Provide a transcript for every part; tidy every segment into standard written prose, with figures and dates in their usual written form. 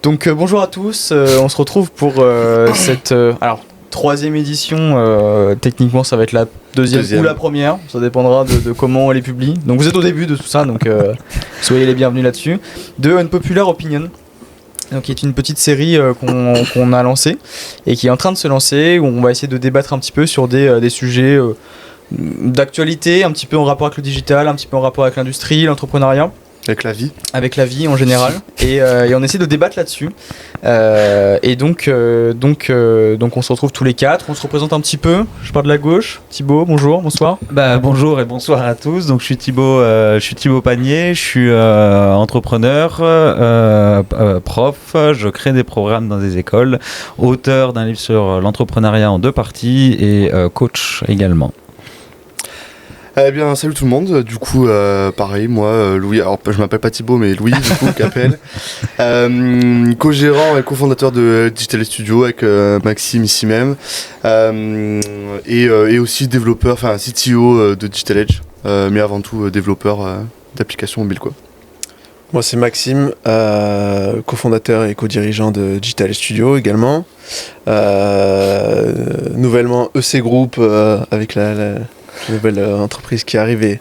Donc bonjour à tous, on se retrouve pour cette troisième édition. Techniquement ça va être la deuxième ou la première, ça dépendra de comment on les publie. Donc vous êtes au début de tout ça, donc soyez les bienvenus là-dessus. De Unpopular Opinion, donc qui est une petite série qu'on a lancée et qui est en train de se lancer, où on va essayer de débattre un petit peu sur des sujets d'actualité, un petit peu en rapport avec le digital, un petit peu en rapport avec l'industrie, l'entrepreneuriat. Avec la vie en général. Et on essaie de débattre là-dessus. Et donc on se retrouve tous les quatre. On se représente un petit peu. Je pars de la gauche. Thibaut, bonjour, bonsoir. Bonjour et bonsoir à tous. Donc je suis Thibaut Panier. Je suis entrepreneur, prof. Je crée des programmes dans des écoles. Auteur d'un livre sur l'entrepreneuriat en 2 parties et coach également. Eh bien, salut tout le monde. Du coup, pareil, moi, Louis. Alors, je m'appelle pas Thibaut, mais Louis, du coup, Capel. Co-gérant et cofondateur de Digital Studio avec Maxime ici même. Et aussi développeur, enfin CTO de Digital Edge. Mais avant tout, développeur d'applications mobiles, quoi. Moi, c'est Maxime, cofondateur et co-dirigeant de Digital Studio également. Nouvellement EC Group avec la nouvelle entreprise qui arrive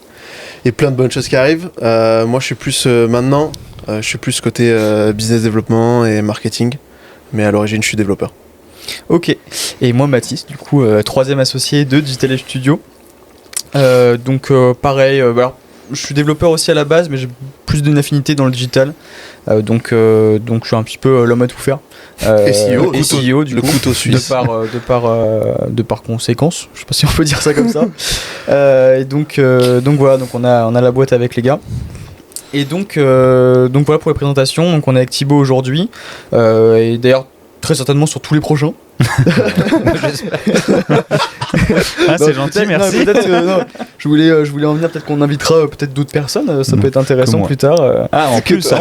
et plein de bonnes choses qui arrivent. Moi, je suis plus maintenant, je suis plus côté business développement et marketing, mais à l'origine, je suis développeur. Ok. Et moi, Mathis, du coup, 3e associé de Digital Studio. Pareil, alors, je suis développeur aussi à la base, mais j'ai plus d'une affinité dans le digital. Donc je suis un petit peu l'homme à tout faire. Et CEO du le coup, couteau suisse. de par conséquence, je sais pas si on peut dire ça comme ça. Et donc voilà, donc on a la boîte avec les gars. Et donc voilà pour les présentations. Donc on est avec Thibaut aujourd'hui, et d'ailleurs très certainement sur tous les prochains. C'est gentil, merci. Je voulais en venir, peut-être qu'on invitera peut-être d'autres personnes, ça peut être intéressant plus tard. En plus pour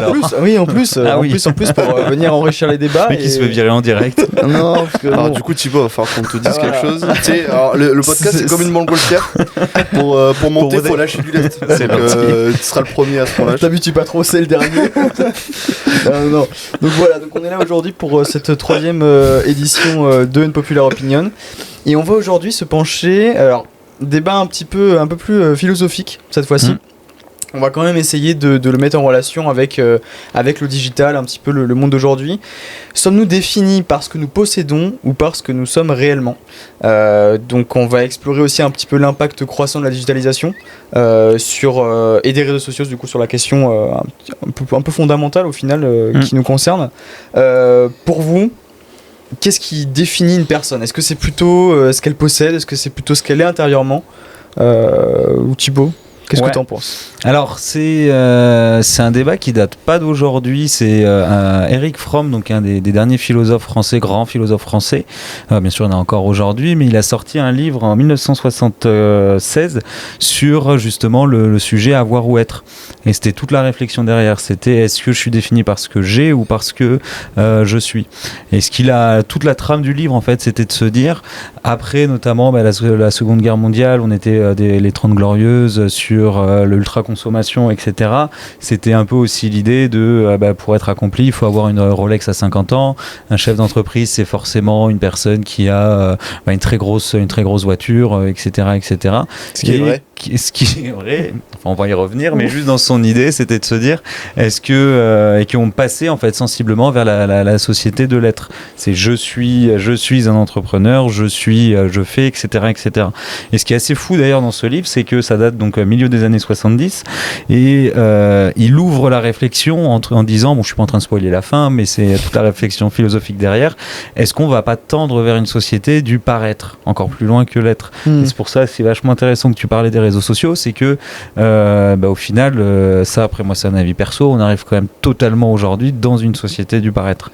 venir enrichir les débats. Mais qui se fait virer en direct. Non, parce que alors du coup Thibaut, il va falloir qu'on te dise quelque chose. Tu sais, alors, le podcast c'est comme une montgolfière. Pour monter, il faut lâcher du lest. Donc tu seras le premier à ce moment-là. T'habitues pas trop, c'est le dernier. non. Donc voilà, donc on est là aujourd'hui pour cette 3e édition de Unpopular Opinion. Et on va aujourd'hui se pencher, alors débat un peu plus philosophique cette fois-ci. On va quand même essayer de le mettre en relation avec le digital, un petit peu le monde d'aujourd'hui. Sommes-nous définis par ce que nous possédons ou par ce que nous sommes réellement ? Donc on va explorer aussi un petit peu l'impact croissant de la digitalisation et des réseaux sociaux du coup sur la question un peu fondamentale au final qui nous concerne. Pour vous, qu'est-ce qui définit une personne ? Est-ce que c'est plutôt ce qu'elle possède ? Est-ce que c'est plutôt ce qu'elle est intérieurement ? Ou Thibaut ? Qu'est-ce que tu en penses ? Alors c'est un débat qui date pas d'aujourd'hui. C'est Erich Fromm, donc un des derniers philosophes français, grands philosophes français. Bien sûr, il y en a encore aujourd'hui, mais il a sorti un livre en 1976 sur justement le sujet avoir ou être. Et c'était toute la réflexion derrière. C'était est-ce que je suis défini par ce que j'ai ou parce que je suis. Et toute la trame du livre en fait, c'était de se dire après notamment la Seconde Guerre mondiale, on était les 30 Glorieuses sur l'ultra-consommation, etc. C'était un peu aussi l'idée de, pour être accompli, il faut avoir une Rolex à 50 ans. Un chef d'entreprise, c'est forcément une personne qui a une très grosse voiture, etc., etc. Ce qui est vrai. Ce qui est vrai, enfin, on va y revenir, mais juste dans son idée, c'était de se dire, est-ce que, et qu'on passait en fait sensiblement vers la société de l'être. C'est je suis un entrepreneur, je fais, etc., etc. Et ce qui est assez fou d'ailleurs dans ce livre, c'est que ça date donc milieu des années 70 et il ouvre la réflexion en disant, bon, je suis pas en train de spoiler la fin, mais c'est toute la réflexion philosophique derrière. Est-ce qu'on va pas tendre vers une société du paraître, encore plus loin que l'être ? Et c'est pour ça, c'est vachement intéressant que tu parlais des réseaux sociaux, c'est que au final, ça après moi c'est un avis perso, on arrive quand même totalement aujourd'hui dans une société du paraître.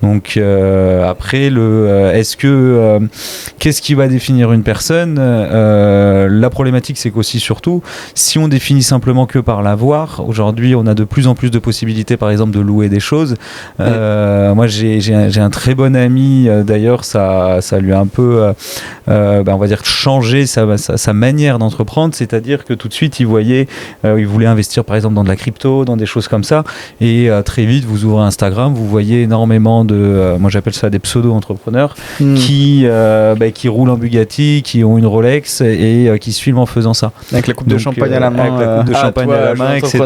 Donc après qu'est-ce qui va définir une personne ? La problématique c'est qu'aussi surtout si on définit simplement que par l'avoir, aujourd'hui on a de plus en plus de possibilités par exemple de louer des choses. Moi j'ai un très bon ami, d'ailleurs ça lui a un peu on va dire changé sa manière d'entreprendre. c'est-à-dire que tout de suite, il voulait investir par exemple dans de la crypto, dans des choses comme ça, et très vite, vous ouvrez Instagram, vous voyez énormément de, moi j'appelle ça des pseudo-entrepreneurs, qui roulent en Bugatti, qui ont une Rolex et qui se filment en faisant ça. Avec la coupe de champagne à la main. Avec la coupe de champagne à la main, etc.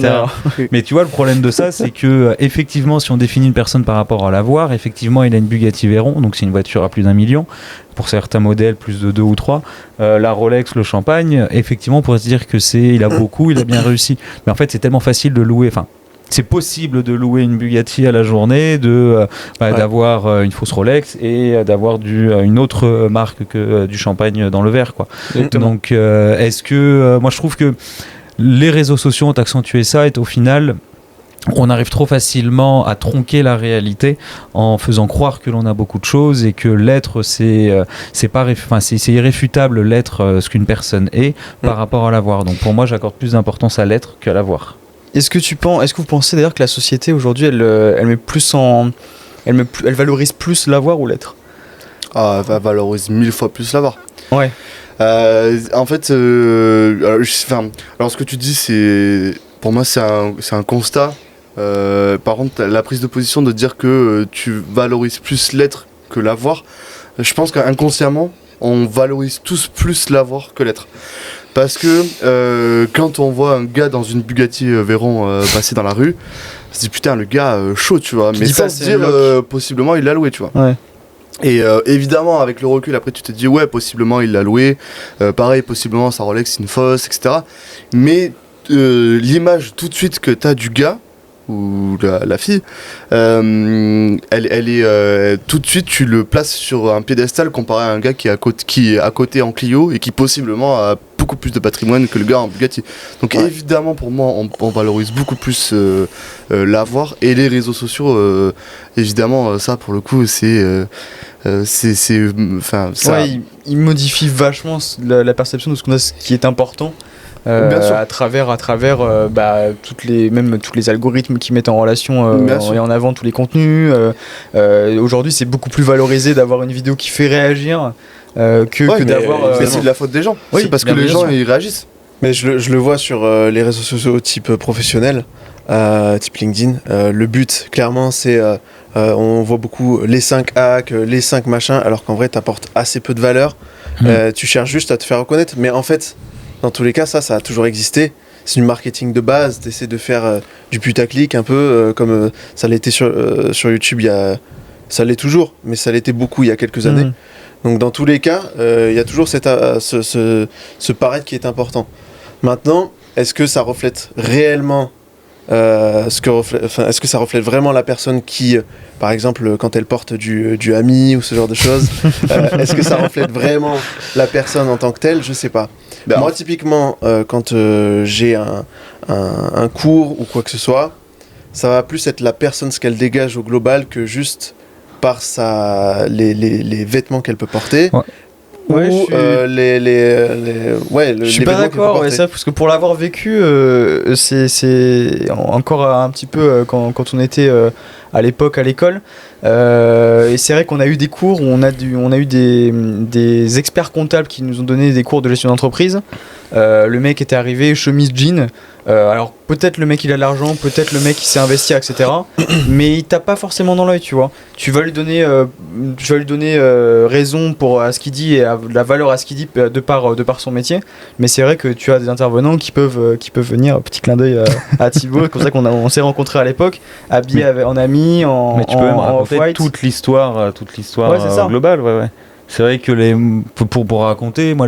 Mais tu vois, le problème de ça, c'est que effectivement, si on définit une personne par rapport à l'avoir, effectivement, il a une Bugatti Veyron, donc c'est une voiture à plus d'1 million. Pour certains modèles, plus de 2 ou 3. La Rolex, le champagne, effectivement, on pourrait se dire que il a beaucoup, il a bien réussi. Mais en fait, c'est tellement facile de louer. Enfin, c'est possible de louer une Bugatti à la journée, d'avoir une fausse Rolex et d'avoir une autre marque que du champagne dans le verre, quoi. Donc, est-ce que moi, je trouve que les réseaux sociaux ont accentué ça et au final, on arrive trop facilement à tronquer la réalité en faisant croire que l'on a beaucoup de choses et que l'être c'est irréfutable l'être ce qu'une personne est par rapport à l'avoir. Donc pour moi, j'accorde plus d'importance à l'être qu'à l'avoir. Est-ce que vous pensez d'ailleurs que la société aujourd'hui elle valorise plus l'avoir ou l'être? Elle valorise 1000 fois plus l'avoir. Ouais. En fait, alors ce que tu dis, pour moi c'est un constat. Par contre, la prise de position de dire que tu valorises plus l'être que l'avoir, je pense qu'inconsciemment on valorise tous plus l'avoir que l'être, parce que quand on voit un gars dans une Bugatti Veyron passer dans la rue, on se dit putain, le gars chaud, tu vois, mais sans se dire possiblement il l'a loué, tu vois. Ouais. Et évidemment, avec le recul, après tu te dis ouais, possiblement il l'a loué, pareil, possiblement sa Rolex c'est une fausse, etc. Mais l'image tout de suite que t'as du gars ou la fille, elle est tout de suite, tu le places sur un piédestal comparé à un gars qui est à côté en Clio et qui possiblement a beaucoup plus de patrimoine que le gars en Bugatti. Donc évidemment, pour moi, on valorise beaucoup plus l'avoir, et les réseaux sociaux, évidemment, ça pour le coup, il modifie vachement la perception de ce qu'on a, ce qui est important. À travers tous les algorithmes qui mettent en relation et en avant tous les contenus. Aujourd'hui, c'est beaucoup plus valorisé d'avoir une vidéo qui fait réagir que d'avoir. Mais c'est de la faute des gens. Oui, c'est parce que les gens ils réagissent. Mais je le vois sur les réseaux sociaux type professionnel, type LinkedIn. Le but, clairement, c'est on voit beaucoup les 5 hacks, les 5 machins, alors qu'en vrai, t'apportes assez peu de valeur. Tu cherches juste à te faire reconnaître, mais en fait, dans tous les cas, ça a toujours existé. C'est du marketing de base, d'essayer de faire du putaclic un peu comme ça l'était sur YouTube. Ça l'est toujours, mais ça l'était beaucoup il y a quelques années. Donc dans tous les cas, il y a toujours ce paraître qui est important. Maintenant, est-ce que ça reflète réellement est-ce que ça reflète vraiment la personne qui, par exemple, quand elle porte du Ami ou ce genre de choses, est-ce que ça reflète vraiment la personne en tant que telle? Je sais pas. Moi, typiquement, quand j'ai un cours ou quoi que ce soit, ça va plus être la personne, ce qu'elle dégage au global, que juste par les vêtements qu'elle peut porter. Ouais, ou je suis pas d'accord, ça, parce que pour l'avoir vécu, c'est encore un petit peu quand on était à l'époque à l'école, et c'est vrai qu'on a eu des cours où on a eu des experts comptables qui nous ont donné des cours de gestion d'entreprise. Le mec était arrivé chemise jean, alors peut-être le mec il a de l'argent, peut-être le mec il s'est investi, etc. Mais il tape pas forcément dans l'œil, tu vois. Tu vas lui donner raison à ce qu'il dit et la valeur à ce qu'il dit de par son métier. Mais c'est vrai que tu as des intervenants qui peuvent venir, petit clin d'œil à Thibaut, c'est comme ça qu'on s'est rencontrés à l'époque, habillés en amis, mais tu peux même raconter toute l'histoire globale, ouais. C'est vrai que pour raconter, moi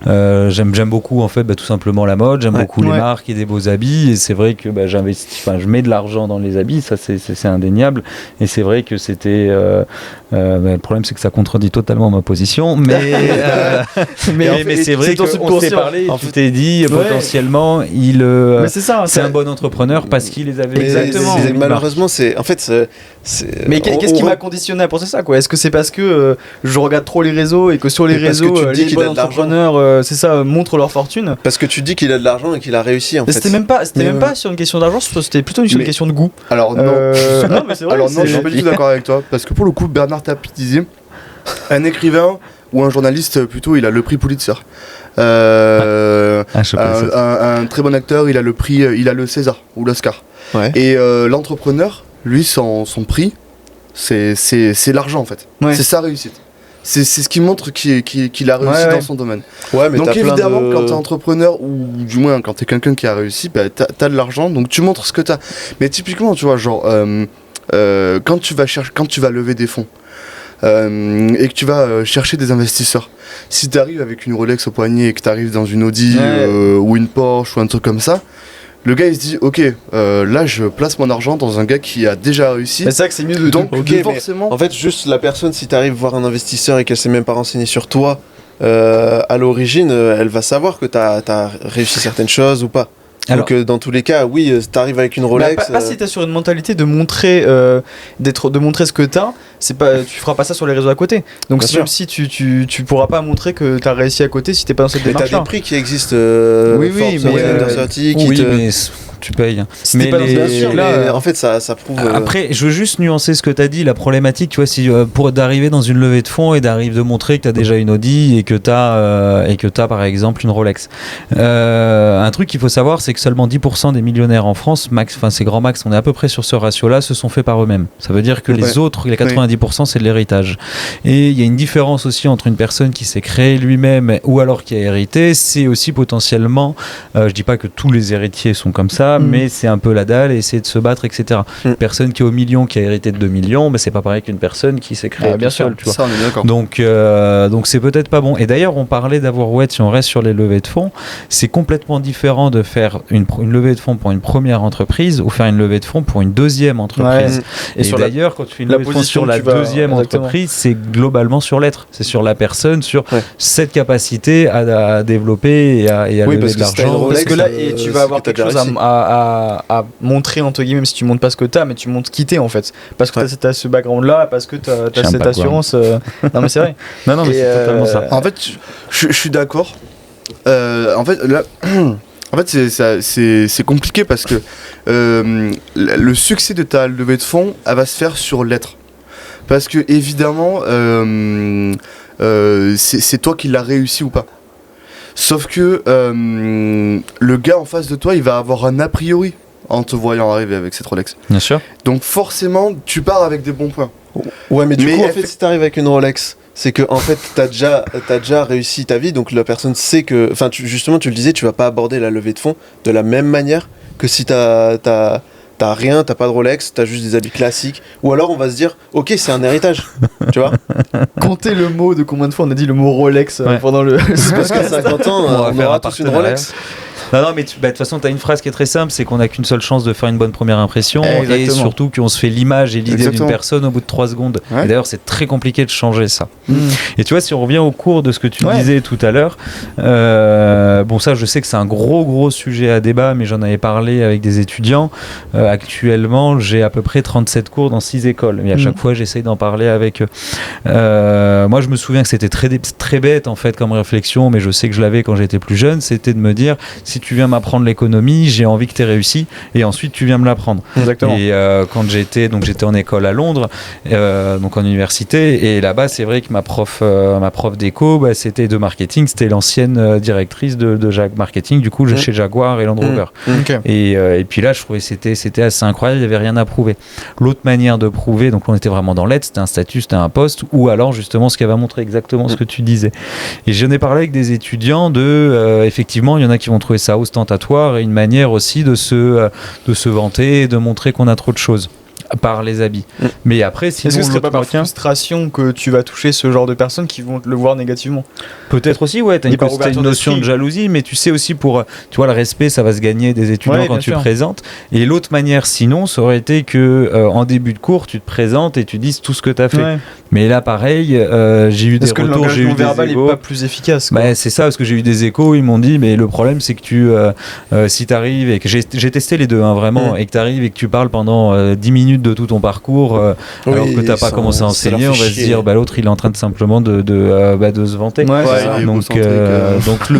j'aime beaucoup en fait tout simplement la mode, j'aime beaucoup les marques et des beaux habits, et c'est vrai que je mets de l'argent dans les habits, ça c'est indéniable, et c'est vrai que c'était le problème c'est que ça contredit totalement ma position, mais c'est vrai qu'on s'est parlé, tu t'es dit potentiellement c'est un bon entrepreneur parce qu'il les avait exactement. Malheureusement mais qu'est-ce qui m'a conditionné à penser ça, quoi? Est-ce que c'est parce que je regarde trop les réseaux et que sur les réseaux les bons entrepreneurs montrent leur fortune? Parce que tu dis qu'il a de l'argent et qu'il a réussi en fait. C'était même pas sur une question d'argent, c'était plutôt sur une question de goût. Alors non, mais c'est vrai, je suis pas du tout d'accord avec toi, parce que pour le coup Bernard Tapie disait un écrivain ou un journaliste plutôt, il a le prix Pulitzer. Un très bon acteur, il a le prix, il a le César ou l'Oscar. Ouais. Et l'entrepreneur, lui, son prix, c'est l'argent en fait. Ouais. C'est sa réussite. C'est ce qui montre qu'il a réussi dans son domaine. Ouais, mais Donc t'as évidemment, plein de... quand t'es entrepreneur, ou du moins quand t'es quelqu'un qui a réussi, bah, t'as de l'argent, donc tu montres ce que t'as. Mais typiquement, tu vois, genre, quand tu vas lever des fonds, et que tu vas chercher des investisseurs, si t'arrives avec une Rolex au poignet et que t'arrives dans une Audi ou une Porsche ou un truc comme ça, le gars il se dit ok, là je place mon argent dans un gars qui a déjà réussi. Mais c'est vrai que c'est mieux de forcément. En fait, juste la personne, si t'arrives voir un investisseur et qu'elle s'est même pas renseignée sur toi, à l'origine, elle va savoir que t'as réussi certaines choses ou pas. Alors, donc dans tous les cas, oui, t'arrives avec une Rolex. Pas si t'es sur une mentalité de montrer, de montrer ce que t'as, tu feras pas ça sur les réseaux à côté. Donc Bien sûr. si tu pourras pas montrer que t'as réussi à côté si t'es pas dans cette Mais démarche. t'as des prix qui existent. Oui, Forbes, mais, Undercertic, oui, mais tu payes. Si t'es pas dans bien sûr, là, mais en fait, ça prouve. Après, je veux juste nuancer ce que tu as dit. La problématique, tu vois, si pour d'arriver dans une levée de fonds et d'arriver de montrer que tu as déjà une Audi et que tu as par exemple une Rolex. Un truc qu'il faut savoir, c'est que seulement 10% des millionnaires en France, max, enfin c'est grand max, on est à peu près sur ce ratio-là, se sont faits par eux-mêmes. Ça veut dire que les autres, les 90%, c'est de l'héritage. Et il y a une différence aussi entre une personne qui s'est créée lui-même ou alors qui a hérité. C'est aussi potentiellement, je dis pas que tous les héritiers sont comme ça, mais c'est un peu la dalle et essayer de se battre, etc. Une personne qui est au million, qui a hérité de 2 millions, mais c'est pas pareil qu'une personne qui s'est créée bien sûr, seule, tu vois. Ça, on est d'accord. Donc c'est peut-être pas bon. Et d'ailleurs, on parlait d'avoir si on reste sur les levées de fonds, c'est complètement différent de faire une levée de fonds pour une première entreprise ou faire une levée de fonds pour une deuxième entreprise. Ouais. Et d'ailleurs, quand tu fais une levée de fonds sur la deuxième entreprise, c'est globalement sur l'être. C'est sur la personne, sur cette capacité à développer et à lever de l'argent. Parce que là, et tu vas avoir quelque chose à montrer, entre guillemets, même si tu montres pas ce que t'as, mais tu montres qui t'es en fait. Parce que t'as ce background-là, parce que t'as cette assurance. Non, mais c'est vrai. Non, mais c'est totalement ça. En fait, je suis d'accord. En fait, là. En fait, c'est compliqué parce que le succès de ta levée de fonds, elle va se faire sur l'être. Parce que, évidemment, c'est toi qui l'as réussi ou pas. Sauf que le gars en face de toi, il va avoir un a priori en te voyant arriver avec cette Rolex. Bien sûr. Donc forcément, tu pars avec des bons points. Ouais, mais du coup, en fait, si t'arrives avec une Rolex, c'est que en fait, t'as déjà réussi ta vie, donc la personne sait que... Enfin, justement, tu le disais, tu vas pas aborder la levée de fonds de la même manière que si t'as rien, t'as pas de Rolex, t'as juste des habits classiques. Ou alors on va se dire, ok, c'est un héritage, tu vois. Comptez le mot de combien de fois on a dit le mot Rolex pendant le... Parce qu'à 50 ans, on aura tous une Rolex. Non, mais de toute façon, tu as une phrase qui est très simple, c'est qu'on n'a qu'une seule chance de faire une bonne première impression, et surtout qu'on se fait l'image et l'idée d'une personne au bout de 3 secondes. Et d'ailleurs, c'est très compliqué de changer ça. Et tu vois, si on revient au cours de ce que tu disais tout à l'heure, bon, ça, je sais que c'est un gros sujet à débat, mais j'en avais parlé avec des étudiants. Actuellement, j'ai à peu près 37 cours dans 6 écoles, et à chaque fois, j'essaye d'en parler avec eux. Moi, je me souviens que c'était très bête, en fait, comme réflexion, mais je sais que je l'avais quand j'étais plus jeune, c'était de me dire, si tu viens m'apprendre l'économie, j'ai envie que tu aies réussi, et ensuite tu viens me l'apprendre. Exactement. Et quand j'étais en école à Londres, donc en université, et là-bas c'est vrai que ma prof d'éco, c'était de marketing, c'était l'ancienne directrice de marketing, du coup chez Jaguar et Land Rover. Et puis là je trouvais c'était assez incroyable, il n'y avait rien à prouver. L'autre manière de prouver, donc on était vraiment dans l'aide, c'était un statut, c'était un poste, ou alors justement ce qu'elle va montrer exactement ce que tu disais. Et j'en ai parlé avec des étudiants effectivement, il y en a qui vont trouver ça ostentatoire et une manière aussi de se vanter et de montrer qu'on a trop de choses par les habits. Mais après, sinon, est-ce que ce serait pas par frustration que tu vas toucher ce genre de personnes qui vont le voir négativement? Peut-être aussi, ouais, t'as une notion de jalousie, mais tu sais aussi tu vois, le respect, ça va se gagner des étudiants quand tu présentes. Et l'autre manière, sinon, ça aurait été que en début de cours, tu te présentes et tu dises tout ce que t'as fait. Ouais. Mais là, pareil, j'ai eu des retours, j'ai eu des verbal échos. Est pas plus efficace. Bah, c'est ça, parce que j'ai eu des échos, ils m'ont dit, mais le problème, c'est que si t'arrives et que j'ai testé les deux, hein, vraiment, et que t'arrives et que tu parles pendant 10 minutes de tout ton parcours, alors que t'as pas commencé à enseigner, on va se dire, l'autre, il est en train de simplement de se vanter. Donc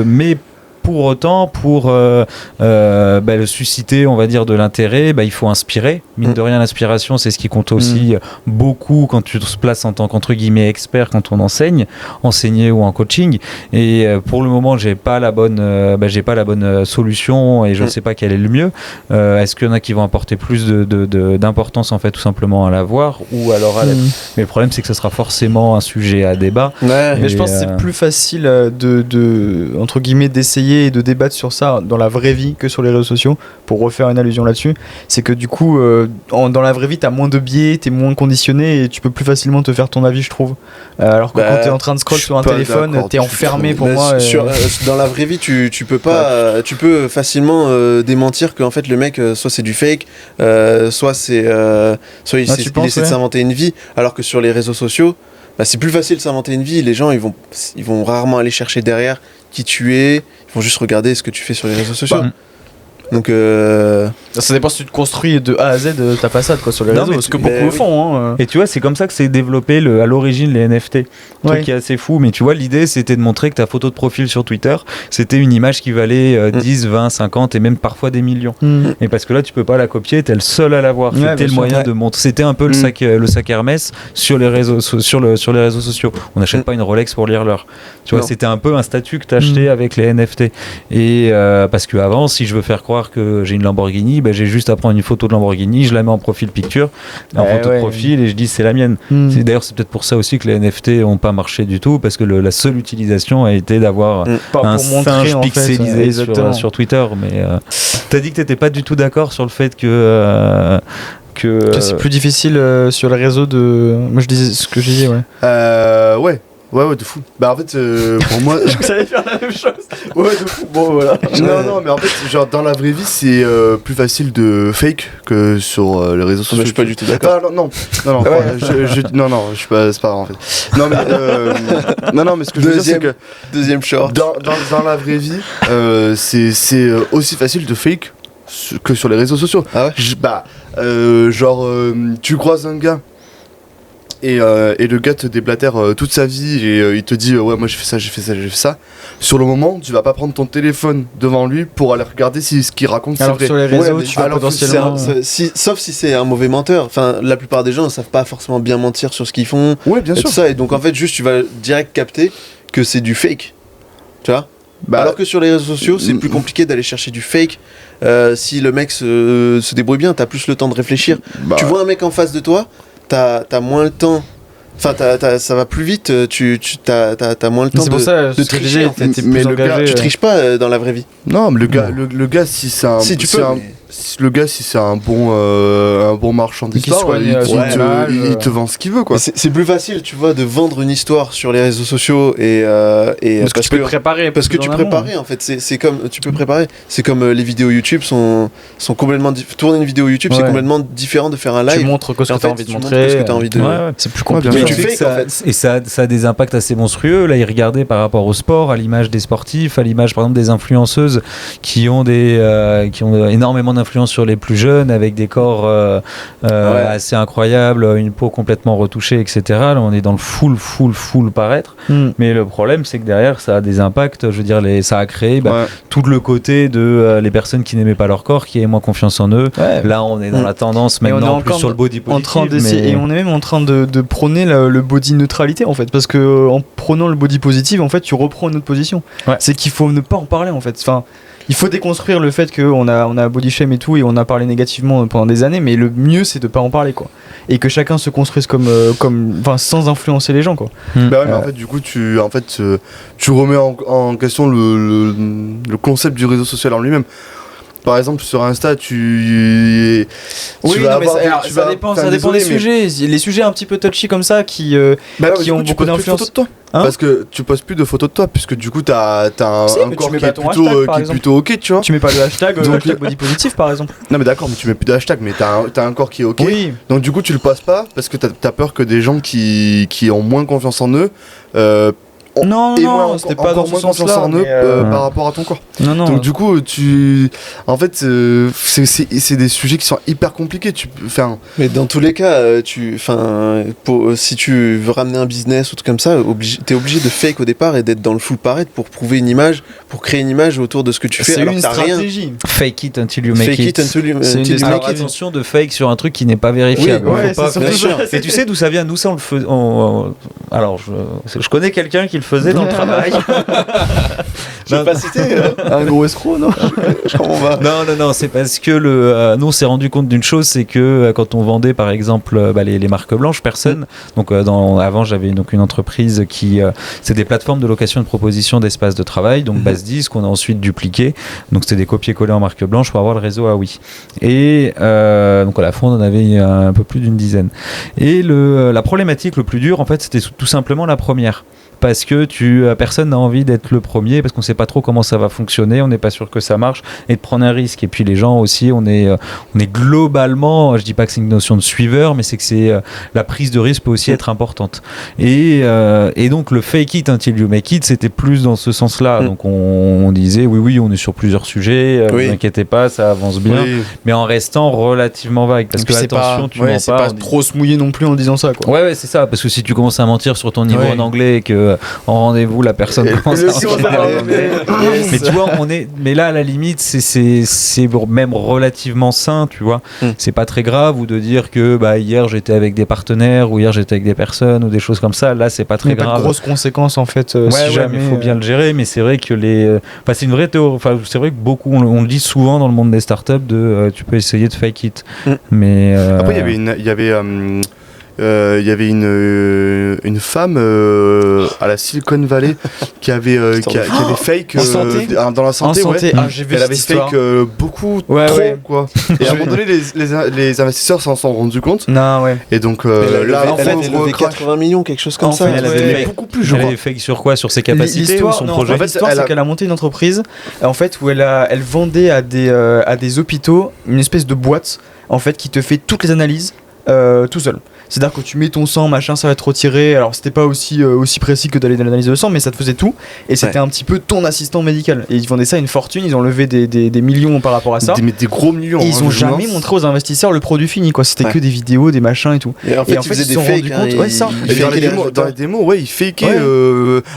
mais pour autant, pour le susciter, on va dire, de l'intérêt, il faut inspirer. mine de rien, l'inspiration, c'est ce qui compte aussi beaucoup quand tu te places en tant qu'entre guillemets expert quand on enseigne, enseigner ou en coaching. Et pour le moment, j'ai pas la bonne solution et je ne sais pas quel est le mieux. Est-ce qu'il y en a qui vont apporter plus d'importance en fait tout simplement à l'avoir ou alors à l'être. Mais le problème, c'est que ce sera forcément un sujet à débat. Ouais. Mais je pense que c'est plus facile de entre guillemets d'essayer et de débattre sur ça dans la vraie vie que sur les réseaux sociaux. Pour refaire une allusion là-dessus, c'est que du coup dans la vraie vie t'as moins de biais, t'es moins conditionné et tu peux plus facilement te faire ton avis, je trouve. Alors que quand t'es en train de scroll sur un téléphone, t'es enfermé pour moi. Dans la vraie vie, tu peux pas, tu peux facilement démentir qu'en fait le mec soit c'est du fake, soit il essaie de s'inventer une vie, alors que sur les réseaux sociaux, c'est plus facile de s'inventer une vie. Les gens ils vont rarement aller chercher derrière qui tu es, ils vont juste regarder ce que tu fais sur les réseaux sociaux. Donc ça dépend si tu te construis de A à Z ta façade quoi, sur les réseaux, parce que beaucoup le font. Hein. Et tu vois, c'est comme ça que c'est développé à l'origine les NFT. Truc qui est assez fou, mais tu vois, l'idée c'était de montrer que ta photo de profil sur Twitter, c'était une image qui valait 10, 20, 50 et même parfois des millions. Et parce que là, tu peux pas la copier, t'es le seul à l'avoir. C'était le moyen de montrer. C'était un peu le sac Hermès sur les réseaux sociaux. On n'achète pas une Rolex pour lire l'heure. Tu vois, c'était un peu un statut que t'achetais avec les NFT. Et parce que avant, si je veux faire croire que j'ai une Lamborghini, j'ai juste à prendre une photo de Lamborghini, je la mets en profil picture, en photo de profil et je dis c'est la mienne. D'ailleurs c'est peut-être pour ça aussi que les NFT n'ont pas marché du tout, parce que la seule utilisation a été d'avoir un singe pixelisé sur Twitter. Mais t'as dit que t'étais pas du tout d'accord sur le fait que c'est plus difficile sur les réseaux de... Moi je disais ce que je disais, Ouais, de fou. En fait, pour moi... Je savais faire la même chose. Ouais, de fou. Bon, voilà. Non, mais en fait, genre, dans la vraie vie, c'est plus facile de fake que sur les réseaux sociaux. Je suis pas du tout d'accord. Non, je suis pas... C'est pas grave, en fait. Non, mais ce que je veux dire, c'est que... Deuxième short. Dans la vraie vie, c'est aussi facile de fake que sur les réseaux sociaux. Ah ouais tu croises un gars et le gars te déblatère toute sa vie et il te dit ouais, moi j'ai fait ça. Sur le moment, tu vas pas prendre ton téléphone devant lui pour aller regarder si ce qu'il raconte c'est vrai. Sur les réseaux, tu vas potentiellement... sauf si c'est un mauvais menteur. Enfin, la plupart des gens ne savent pas forcément bien mentir sur ce qu'ils font. Ouais, bien sûr. Ça, et donc en fait, juste tu vas direct capter que c'est du fake. Tu vois ? Alors que sur les réseaux sociaux, c'est plus compliqué d'aller chercher du fake. Si le mec se débrouille bien, t'as plus le temps de réfléchir. Tu vois un mec en face de toi, t'as moins le temps. Enfin, ça va plus vite, t'as moins le temps de tricher. Mais le gars, tu triches pas dans la vraie vie. Non, mais le gars, si c'est un... Si tu peux, le gars, si c'est un bon marchand d'histoire, il te vend ce qu'il veut, quoi. C'est plus facile, tu vois, de vendre une histoire sur les réseaux sociaux parce que tu peux préparer. Parce que tu prépares, en fait. C'est comme tu peux préparer. C'est comme les vidéos YouTube sont complètement tourner une vidéo YouTube, c'est complètement différent de faire un live. Tu montres ce que tu as envie de montrer. C'est plus compliqué. Et ça a des impacts assez monstrueux. Là, il regardait par rapport au sport, à l'image des sportifs, à l'image par exemple des influenceuses qui ont énormément d'influence sur les plus jeunes, avec des corps assez incroyables, une peau complètement retouchée, etc. Là, on est dans le full paraître. Mais le problème, c'est que derrière, ça a des impacts. Je veux dire, ça a créé tout le côté de les personnes qui n'aimaient pas leur corps, qui avaient moins confiance en eux. Là, on est dans la tendance maintenant plus sur le body positive. Et on est même en train de prôner le body neutralité, en fait, parce que en prônant le body positive, en fait, tu reprends une autre position. C'est qu'il faut ne pas en parler, en fait. Enfin, il faut déconstruire le fait qu'on a body shame et tout, et on a parlé négativement pendant des années, mais le mieux c'est de pas en parler, quoi. Et que chacun se construise sans influencer les gens, quoi. Mais en fait, du coup, tu remets en question le concept du réseau social en lui-même. Par exemple, sur Insta, ça dépend des sujets. Les sujets un petit peu touchy comme ça qui ont beaucoup d'influence. Parce que tu postes plus de photos de toi, puisque du coup t'as un corps qui est plutôt ok, tu vois. Tu mets pas le hashtag body positif par exemple. Non mais d'accord, mais tu mets plus de hashtag, mais t'as un corps qui est ok. Oui. Donc du coup tu le postes pas parce que t'as peur que des gens qui ont moins confiance en eux Non, et non, c'était pas dans ce moins confiance sens-là. en eux mais, par rapport à ton corps. Non, non. Donc du coup, en fait, c'est des sujets qui sont hyper compliqués. Mais dans tous les cas, si tu veux ramener un business ou tout comme ça, t'es obligé de fake au départ et d'être dans le full parade pour prouver une image, pour créer une image autour de ce que tu fais. c'est Alors une que t'as rien. stratégie. Fake it until you make Fake it until you C'est une des make Alors it. attention de fake sur un truc qui n'est pas vérifiable. Oui, ouais, Faut pas c'est faire- surtout ça. Et tu sais d'où ça vient? Nous ça on le faisait. Alors je connais quelqu'un qui le faisait dans le travail. Je vais pas citer, Un gros escroc, non? je comprends pas. Non, c'est parce que nous on s'est rendu compte d'une chose, c'est que quand on vendait par exemple les marques blanches, personne. Donc avant j'avais donc une entreprise qui c'est des plateformes de location et de proposition d'espaces de travail, donc base 10 qu'on a ensuite dupliqué. Donc c'était des copier-coller en marque blanche pour avoir le réseau AOI. Et donc à la fin on en avait un peu plus d'une dizaine. Et la problématique le plus dur en fait c'était tout simplement la première. Parce que personne n'a envie d'être le premier, parce qu'on sait pas trop comment ça va fonctionner, on n'est pas sûr que ça marche, et de prendre un risque. Et puis les gens aussi, on est globalement, je dis pas que c'est une notion de suiveur, mais c'est que la prise de risque peut aussi être importante. Et donc le fake it until you make it, c'était plus dans ce sens-là. Donc on disait oui, on est sur plusieurs sujets, ne vous inquiétez pas, ça avance bien, mais en restant relativement vague. Parce que attention, tu mens c'est pas trop se mouiller non plus en disant ça, quoi. Ouais, c'est ça, parce que si tu commences à mentir sur ton niveau en anglais et que en rendez-vous la personne commence à mais tu vois, mais là à la limite c'est même relativement sain, tu vois. C'est pas très grave, ou de dire que hier j'étais avec des partenaires, ou hier j'étais avec des personnes, ou des choses comme ça. Là c'est pas très grave. Pas de grosses conséquences en fait. Si jamais il faut bien le gérer, mais c'est vrai que c'est une vraie théorie. Enfin, c'est vrai que beaucoup on le dit souvent dans le monde des startups tu peux essayer de fake it. Mais après il y avait une femme à la Silicon Valley qui avait fake dans la santé. J'ai vu Elle avait cette histoire. fake beaucoup trop quoi. Et à un moment donné les investisseurs s'en sont rendus compte. Non, ouais. Et donc elle avait levé 80 millions, quelque chose comme ça. elle avait beaucoup plus, je elle crois. avait fake sur quoi? Sur ses capacités ou son projet? En fait, l'histoire, c'est qu'elle a monté une entreprise en fait où elle vendait à des hôpitaux une espèce de boîte en fait qui te fait toutes les analyses tout seul. C'est-à-dire que tu mets ton sang, machin, ça va être retiré. Alors c'était pas aussi précis que d'aller dans l'analyse de sang, mais ça te faisait tout. Et c'était un petit peu ton assistant médical. Et ils vendaient ça à une fortune, ils ont levé des millions par rapport à ça. Des gros millions. Et ils ont jamais montré aux investisseurs le produit fini, quoi. C'était que des vidéos, des machins et tout. Et en fait, ils faisaient des fakes. Ça. Et dans les démos, ils fakaient.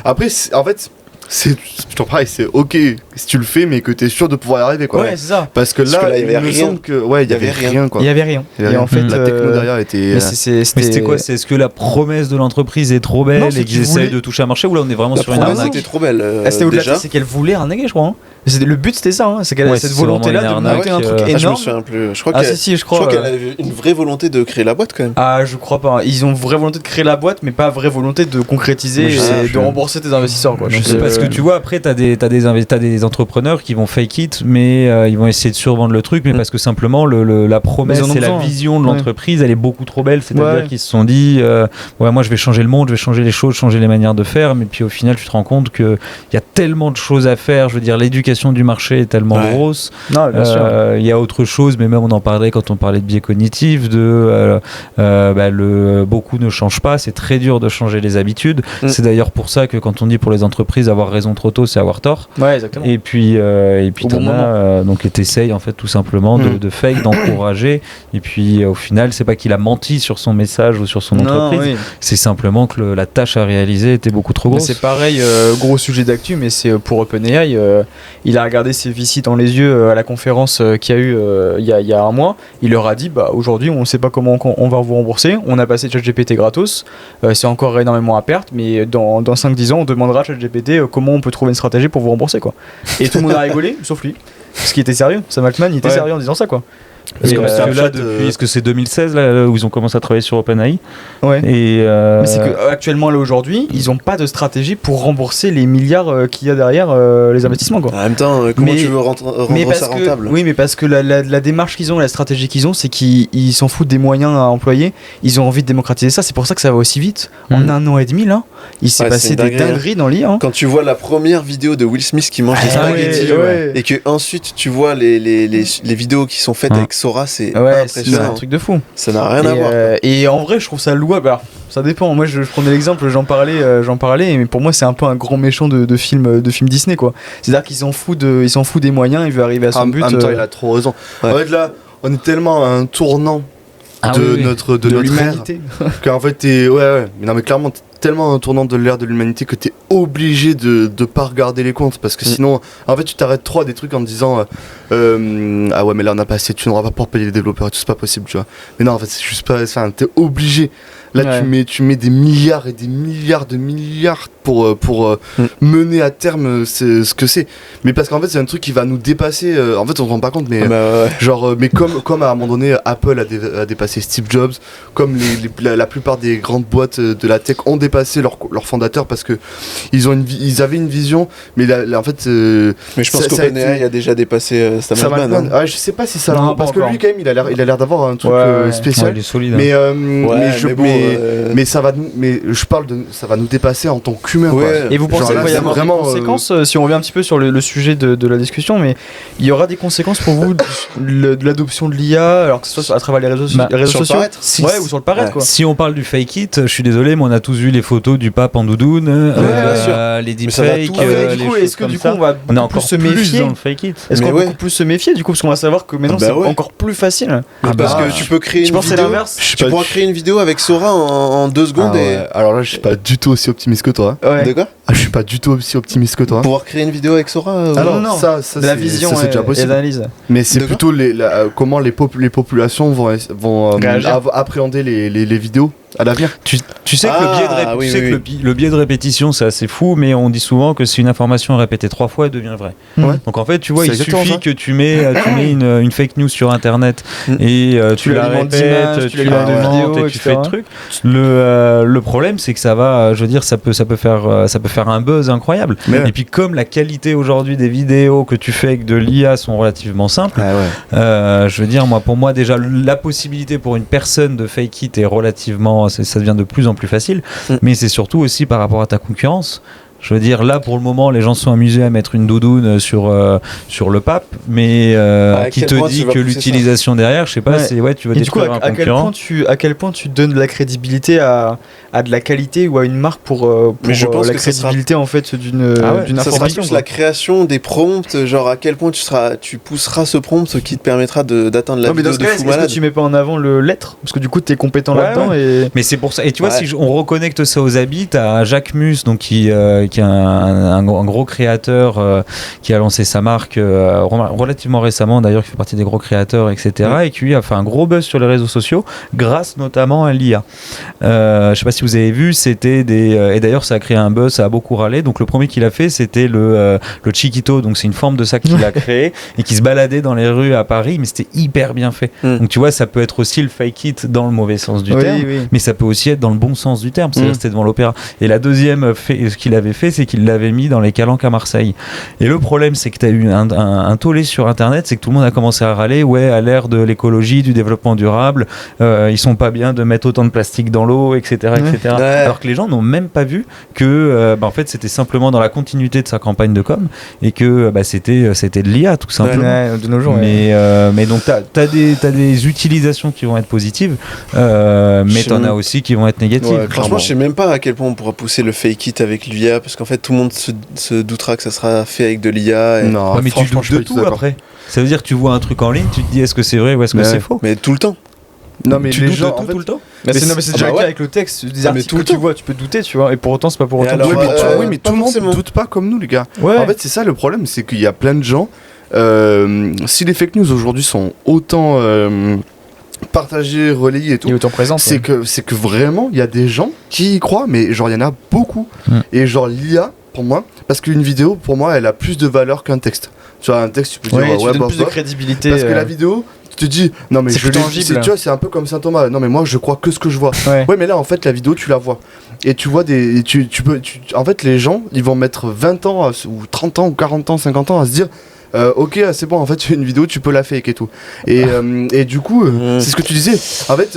Après, en fait. C'est toujours pareil, c'est ok si tu le fais, mais que t'es sûr de pouvoir y arriver, quoi. Ouais, c'est ça. Parce que là, il me semble que il y avait rien, quoi. Il y avait rien. Et en fait, la techno derrière était. Mais c'était quoi? Est-ce que la promesse de l'entreprise est trop belle et qu'ils essayent de toucher un marché, ou là on est vraiment sur une arnaque? C'était trop belle. C'était au-delà de ça, c'est qu'elle voulait arnaquer, je crois. Le but c'était ça, c'est qu'elle avait cette volonté-là de monter un truc énorme. Je me souviens plus. Je crois qu'elle avait une vraie volonté de créer la boîte quand même. Ah, je crois pas. Ils ont vraie volonté de créer la boîte, mais pas vraie volonté de concrétiser et de rembourser tes investisseurs, quoi. Parce que tu vois, après t'as des entrepreneurs qui vont fake it, mais ils vont essayer de survendre le truc, mais parce que simplement la promesse et la vision de l'entreprise, elle est beaucoup trop belle. C'est-à-dire qu'ils se sont dit, moi je vais changer le monde, je vais changer les choses, changer les manières de faire, mais puis au final tu te rends compte qu'il y a tellement de choses à faire. Je veux dire, l'éducation du marché est tellement grosse. Non, bien sûr. Il y a autre chose, mais même on en parlait quand on parlait de biais cognitifs, beaucoup ne changent pas, c'est très dur de changer les habitudes. C'est d'ailleurs pour ça que quand on dit pour les entreprises avoir raison trop tôt, c'est avoir tort. Ouais, exactement. Et puis donc t'essayes en fait tout simplement de fake, d'encourager. Et puis au final, c'est pas qu'il a menti sur son message ou sur son entreprise, c'est simplement que la tâche à réaliser était beaucoup trop grosse. C'est pareil, gros sujet d'actu, mais c'est pour OpenAI. Il a regardé ses VC dans les yeux à la conférence qu'il y a eu il y a un mois. Il leur a dit aujourd'hui on ne sait pas comment on va vous rembourser, on a passé ChatGPT gratos, c'est encore énormément à perte, mais dans 5-10 ans on demandera à ChatGPT comment on peut trouver une stratégie pour vous rembourser, quoi. Et tout le monde a rigolé sauf lui, parce qu'il était sérieux. Sam Altman il était sérieux en disant ça, quoi. Parce que là, depuis, est-ce que c'est 2016 là, où ils ont commencé à travailler sur OpenAI? Ouais. Mais c'est que actuellement là aujourd'hui, ils n'ont pas de stratégie pour rembourser les milliards qu'il y a derrière les investissements, quoi. En même temps, comment tu veux rendre ça rentable? Oui, mais parce que la démarche qu'ils ont, la stratégie qu'ils ont, c'est qu'ils s'en foutent des moyens à employer. Ils ont envie de démocratiser ça. C'est pour ça que ça va aussi vite. En un an et demi là, il s'est passé des dingueries dans l'IA. Quand tu vois la première vidéo de Will Smith qui mange des spaghettis et que ensuite tu vois les vidéos qui sont faites avec Sora, c'est Ouais, c'est un impressionnant. truc de fou. Ça n'a rien à voir. Et en vrai, je trouve ça louable. Alors, ça dépend. Moi, je prenais l'exemple, j'en parlais, mais pour moi, c'est un peu un grand méchant de film Disney, quoi. C'est-à-dire qu'il s'en fout des moyens, il veut arriver à son but. En même temps, il a trop raison. Ouais. En fait, là, on est tellement à un tournant de notre ère l'humanité. qu'en fait, mais non, mais clairement, t'es tellement à un tournant de l'ère de l'humanité que t'es obligé de pas regarder les comptes parce que sinon, en fait, tu t'arrêtes trop à des trucs en te disant ah ouais, mais là, on a pas assez de thunes, on va pas pouvoir payer les développeurs et tout, c'est pas possible, tu vois. Mais non, en fait, c'est juste pas. Enfin, t'es obligé. Là, Ouais. tu mets des milliards et des milliards de milliards pour mener à terme ce que c'est. Mais parce qu'en fait, c'est un truc qui va nous dépasser. En fait, on se rend pas compte, mais Ouais. genre, mais comme à un moment donné, Apple a dépassé Steve Jobs, comme la plupart des grandes boîtes de la tech ont dépassé leur fondateur parce que ils avaient une vision, mais en fait, Mais je pense ça a qu'OpenAI été- a déjà dépassé Sam Sam Altman. Altman, je sais pas si ça Non, parce pas que encore. lui quand même il a l'air d'avoir un truc Ouais. spécial. Ouais, il est solide. Mais, Mais ça va mais je parle de ça va nous dépasser en tant qu'humain. Ouais. quoi. Et vous pensez Genre, qu'il là, va y c'est avoir vraiment, des conséquences, si on revient un petit peu sur le sujet de la discussion, mais il y aura des conséquences pour vous de l'adoption de l'IA, alors que ce soit à travers les réseaux, Bah, les réseaux sur le sociaux paraître. Ouais, ou sur le paraître, quoi. Si on parle du fake it, je suis désolé, mais on a tous vu les photos du pape en doudoune, les Mais ça va deepfakes, tout Ah ouais, les du coup, choses est-ce que comme du coup ça. on va On est beaucoup encore plus se plus méfier dans le fake it. Est-ce qu'on Mais va ouais. beaucoup plus se méfier du coup parce qu'on va savoir que maintenant Bah c'est ouais. encore plus facile. Parce bah, que tu peux créer Je une pense que c'est vidéo. l'inverse. Tu pourras créer une vidéo avec Sora en 2 secondes Ah ouais. Alors là, je suis pas du tout aussi optimiste que toi. Ouais. De quoi Je suis pas du tout aussi optimiste que toi. Pouvoir créer une vidéo avec Sora Ah Alors, non, ça de la c'est- vision ça, c'est déjà et possible. l'analyse. Mais c'est De quoi plutôt comment les populations vont Réagir. appréhender les vidéos à l'avenir. Tu sais que, le biais de oui, tu sais oui, que le biais de répétition, c'est assez fou, mais on dit souvent que si une information est répétée 3 fois, elle devient vraie. Ouais. Donc en fait, tu vois, C'est il exactement suffit ça. que tu mets une fake news sur Internet et tu la l'alimentes répètes, d'images, tu tu l'alimentes la de montes vidéos, et tu fais le etc. truc. Le problème, c'est que ça va, je veux dire, ça peut faire un buzz incroyable. Mais ouais. Et puis comme la qualité aujourd'hui des vidéos que tu fais avec de l'IA sont relativement simples, je veux dire, pour moi déjà la possibilité pour une personne de fake it est relativement, ça devient de plus en plus facile, mais c'est surtout aussi par rapport à ta concurrence. Je veux dire, là pour le moment, les gens se sont amusés à mettre une doudoune sur le pape, mais À qui quel te point dit tu vas que pousser l'utilisation derrière, je sais pas, Ouais. c'est tu veux Et du coup, détruire un à concurrent. quel point tu donnes de la crédibilité à de la qualité ou à une marque pour Mais je pense la que ça sera- crédibilité en fait d'une Ah ouais, d'une Ça sera information. plus quoi. la création des prompts, genre à quel point tu pousseras ce prompt qui te permettra d'atteindre la Non, mais dans vidéo ce de cas, fou est-ce que malade. tu mets pas en avant le l'être parce que du coup t'es compétent Ouais, là-dedans et Mais c'est pour ça. Et tu vois, Ouais. si on reconnecte ça aux habits, t'as Jacques Mus, donc qui est un gros créateur qui a lancé sa marque relativement récemment, d'ailleurs, qui fait partie des gros créateurs, etc. Et qui lui a fait un gros buzz sur les réseaux sociaux grâce notamment à l'IA. Je sais pas si vous avez vu, c'était et d'ailleurs, ça a créé un buzz, ça a beaucoup râlé. Donc le premier qu'il a fait, c'était le Chiquito. Donc c'est une forme de sac qu'il a créé et qui se baladait dans les rues à Paris, mais c'était hyper bien fait. Donc tu vois, ça peut être aussi le fake it dans le mauvais sens du Oui, terme. oui. Mais ça peut aussi être dans le bon sens du terme, c'est-à-dire c'était devant l'opéra. Et la deuxième, ce qu'il avait fait, c'est qu'il l'avait mis dans les calanques à Marseille. Et le problème, c'est que tu as eu un tollé sur Internet, c'est que tout le monde a commencé à râler, ouais, à l'ère de l'écologie, du développement durable, ils sont pas bien de mettre autant de plastique dans l'eau, etc. etc. Ouais. Alors que les gens n'ont même pas vu que en fait, c'était simplement dans la continuité de sa campagne de com et que c'était de l'IA, tout simplement. Ouais, de nos jours. ouais. Mais donc t'as des utilisations qui vont être positives, mais t'en as aussi qui vont être négatives. Ouais, Franchement, je sais même pas à quel point on pourra pousser le fake it avec l'IA, parce qu'en fait, tout le monde se doutera que ça sera fait avec de l'IA. Non, Ouais, mais tu franchement, doutes je suis de pas du tout tout d'accord. après. Ça veut dire que tu vois un truc en ligne, tu te dis est-ce que c'est vrai ou est-ce que Mais c'est ouais. faux. Mais tout le temps. Non, mais Tu les doutes gens de tout, en fait, tout le temps. Mais c'est c'est- déjà bah le ouais. cas avec le texte. Des mais articles tout que le tu temps. vois, tu peux douter, tu vois. Et pour autant, c'est pas pour Et autant. alors, que- oui, mais, Euh, oui, mais pas tout le monde forcément. doute pas comme nous, les gars. Ouais. En fait, c'est ça le problème, c'est qu'il y a plein de gens. Si les fake news aujourd'hui sont autant partagées, relayées et tout, Il est autant présent. c'est que vraiment il y a des gens qui y croient, mais genre il y en a beaucoup. Et genre l'IA pour moi, parce qu'une vidéo pour moi elle a plus de valeur qu'un texte. Tu vois, un texte tu peux dire Ouais, tu ouais, donnes bof, plus de bof. crédibilité. Parce que la vidéo, tu te dis non mais C'est je plus l'ai- tangible. tu vois, c'est un peu comme Saint Thomas. Non mais moi je crois que ce que je vois. Ouais. Ouais, mais là en fait la vidéo tu la vois. Et tu vois des en fait les gens, ils vont mettre 20 ans ou 30 ans ou 40 ans, 50 ans à se dire ok, c'est bon, en fait, tu fais une vidéo, tu peux la fake et tout. Et du coup, c'est ce que tu disais. En fait,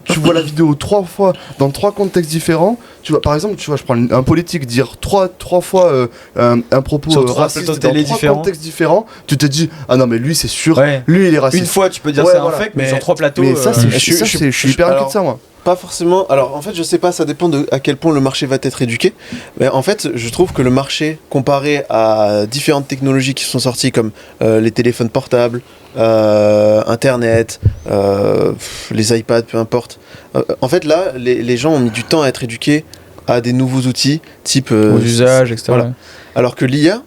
tu vois la vidéo 3 fois dans 3 contextes différents. Tu vois, par exemple, tu vois, je prends un politique dire 3 fois un propos Sur 3 raciste plateaux dans télé 3 différents. contextes différents. Tu te dis, ah non, mais lui, c'est sûr, Ouais. lui, il est raciste. Une fois, tu peux dire Ouais, c'est voilà. un fake, mais Mais- sur 3 plateaux. Mais ça, c'est, je suis hyper inquiet alors, de ça, moi. Pas forcément. Alors en fait, je sais pas, ça dépend de à quel point le marché va être éduqué. Mais en fait, je trouve que le marché, comparé à différentes technologies qui sont sorties comme les téléphones portables, Internet, les iPads, peu importe. En fait, là, les gens ont mis du temps à être éduqués à des nouveaux outils, type aux usages, etc. voilà. Alors que l'IA,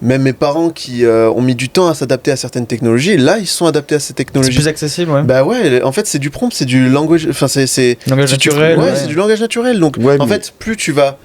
même mes parents qui ont mis du temps à s'adapter à certaines technologies, là, ils sont adaptés à ces C'est technologies. plus accessible, ouais. Bah ouais, en fait, c'est du prompt, c'est du language, enfin c'est Langage si tu- naturel. ouais, ouais. c'est du langage naturel. Donc, Ouais, en mais- fait, plus tu vas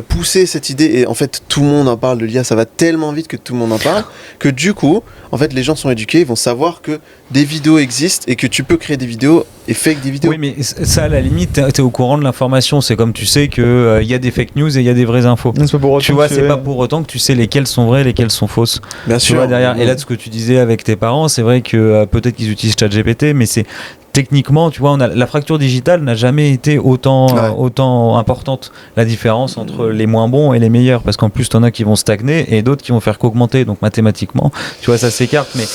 pousser cette idée, et en fait, tout le monde en parle de l'IA, ça va tellement vite que tout le monde en parle, que du coup, en fait, les gens sont éduqués, ils vont savoir que des vidéos existent et que tu peux créer des vidéos et fake des vidéos. Oui, mais ça, à la limite, t'es au courant de l'information. C'est comme tu sais qu'il y a des fake news et il y a des vraies infos. Non, c'est pas pour autant Tu vois, que- c'est pas pour autant que tu sais lesquelles sont vraies, lesquelles sont fausses. Bien Tu vois, derrière. Et là, de ce que tu disais avec tes parents, c'est vrai que peut-être qu'ils utilisent ChatGPT, mais c'est techniquement, tu vois, la fracture digitale n'a jamais été autant importante. La différence entre les moins bons et les meilleurs, parce qu'en plus, t'en as qui vont stagner et d'autres qui vont faire qu'augmenter. Donc mathématiquement, tu vois, ça s'écarte. Mais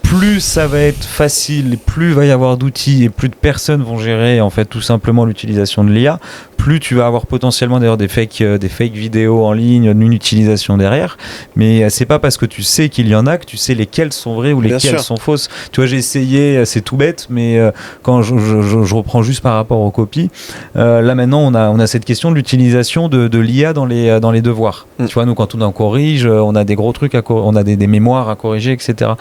plus ça va être facile, plus il va y avoir d'outils et plus de personnes vont gérer en fait tout simplement l'utilisation de l'IA, plus tu vas avoir potentiellement d'ailleurs des fake vidéos en ligne, une utilisation derrière. Mais c'est pas parce que tu sais qu'il y en a que tu sais lesquelles sont vraies ou Bien lesquelles sûr. sont fausses. Tu vois, j'ai essayé, c'est tout bête, mais quand je reprends juste par rapport aux copies, là maintenant on a cette question de l'utilisation de l'IA dans les devoirs. Tu vois, nous quand on en corrige, on a des gros trucs on a des mémoires à corriger, etc.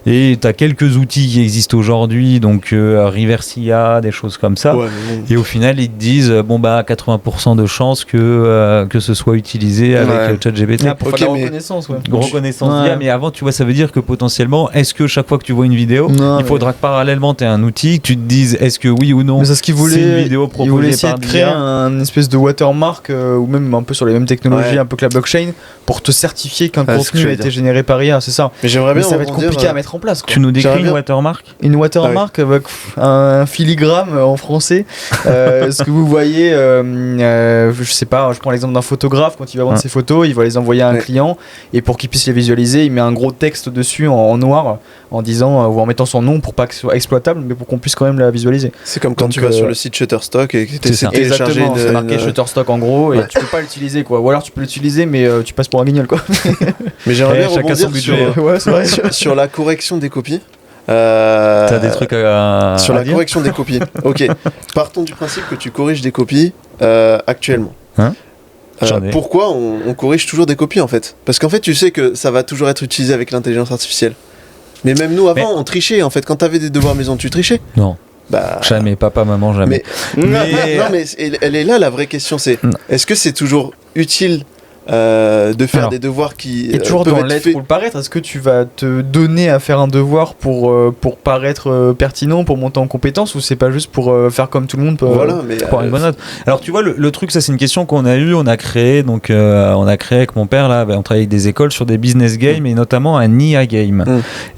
Et tu as quelques outils qui existent aujourd'hui, donc Reverse.IA, des choses comme ça. Ouais, mais bon. Et au final, ils te disent, bon bah 80% de chances que ce soit utilisé avec Ouais. ChatGPT. Ah, pour Ok, faire la mais- reconnaissance, ouais. Reconnaissance Ouais. d'IA, mais avant, tu vois, ça veut dire que potentiellement, est-ce que chaque fois que tu vois une vidéo, Non, il faudra que parallèlement tu aies un outil, que tu te dises, est-ce que oui ou non, Mais c'est ce qu'il c'est une voulait. vidéo Il voulait proposée essayer par de créer l'IA. un espèce de watermark ou même un peu sur les mêmes technologies, Ouais. un peu que la blockchain, pour te certifier qu'un Ah, c'est ce que contenu a j'allais été dire. généré par IA, c'est ça. Mais j'aimerais Mais bien ça va être rebondir, compliqué à mettre en place, quoi. Tu nous décris J'aimerais une bien- watermark Une watermark avec un filigrane en français. Ce que vous voyez, je sais pas, je prends l'exemple d'un photographe, quand il va vendre Ouais. ses photos, il va les envoyer à un Ouais. client et pour qu'il puisse les visualiser, il met un gros texte dessus en noir en disant ou en mettant son nom pour pas que ce soit exploitable, mais pour qu'on puisse quand même la visualiser. C'est comme quand Donc, tu vas sur le site Shutterstock et que tu c'est essaies ça. de télécharger Exactement, c'est marqué une- Shutterstock en gros et Ouais. tu peux pas l'utiliser quoi. Ou alors tu peux l'utiliser mais tu passes pour un guignol quoi. Mais j'aimerais Ouais, bien chacun son rebondir budget. sur, Ouais, c'est vrai. sur la correction des copies. T'as des trucs à Sur la dire correction des copies. Ok. Partons du principe que tu corriges des copies actuellement. Hein J'en ai. Pourquoi on corrige toujours des copies en fait? Parce qu'en fait, tu sais que ça va toujours être utilisé avec l'intelligence artificielle. Mais même nous, avant, Mais- on trichait en fait. Quand t'avais des devoirs maison, tu trichais. Non, Bah. jamais, papa, maman, jamais. Mais- Mais- Non, mais elle est là la vraie question, c'est Non. est-ce que c'est toujours utile de faire Alors, des devoirs qui Et toujours peuvent dans être l'être faits- ou le paraître, est-ce que tu vas te donner à faire un devoir pour paraître pertinent, pour monter en compétence, ou c'est pas juste pour faire comme tout le monde peut Voilà, mais Pour une bonne note. Alors tu vois le truc, ça c'est une question qu'on a eu, on a créé avec mon père là, on travaille avec des écoles sur des business games et notamment un IA game.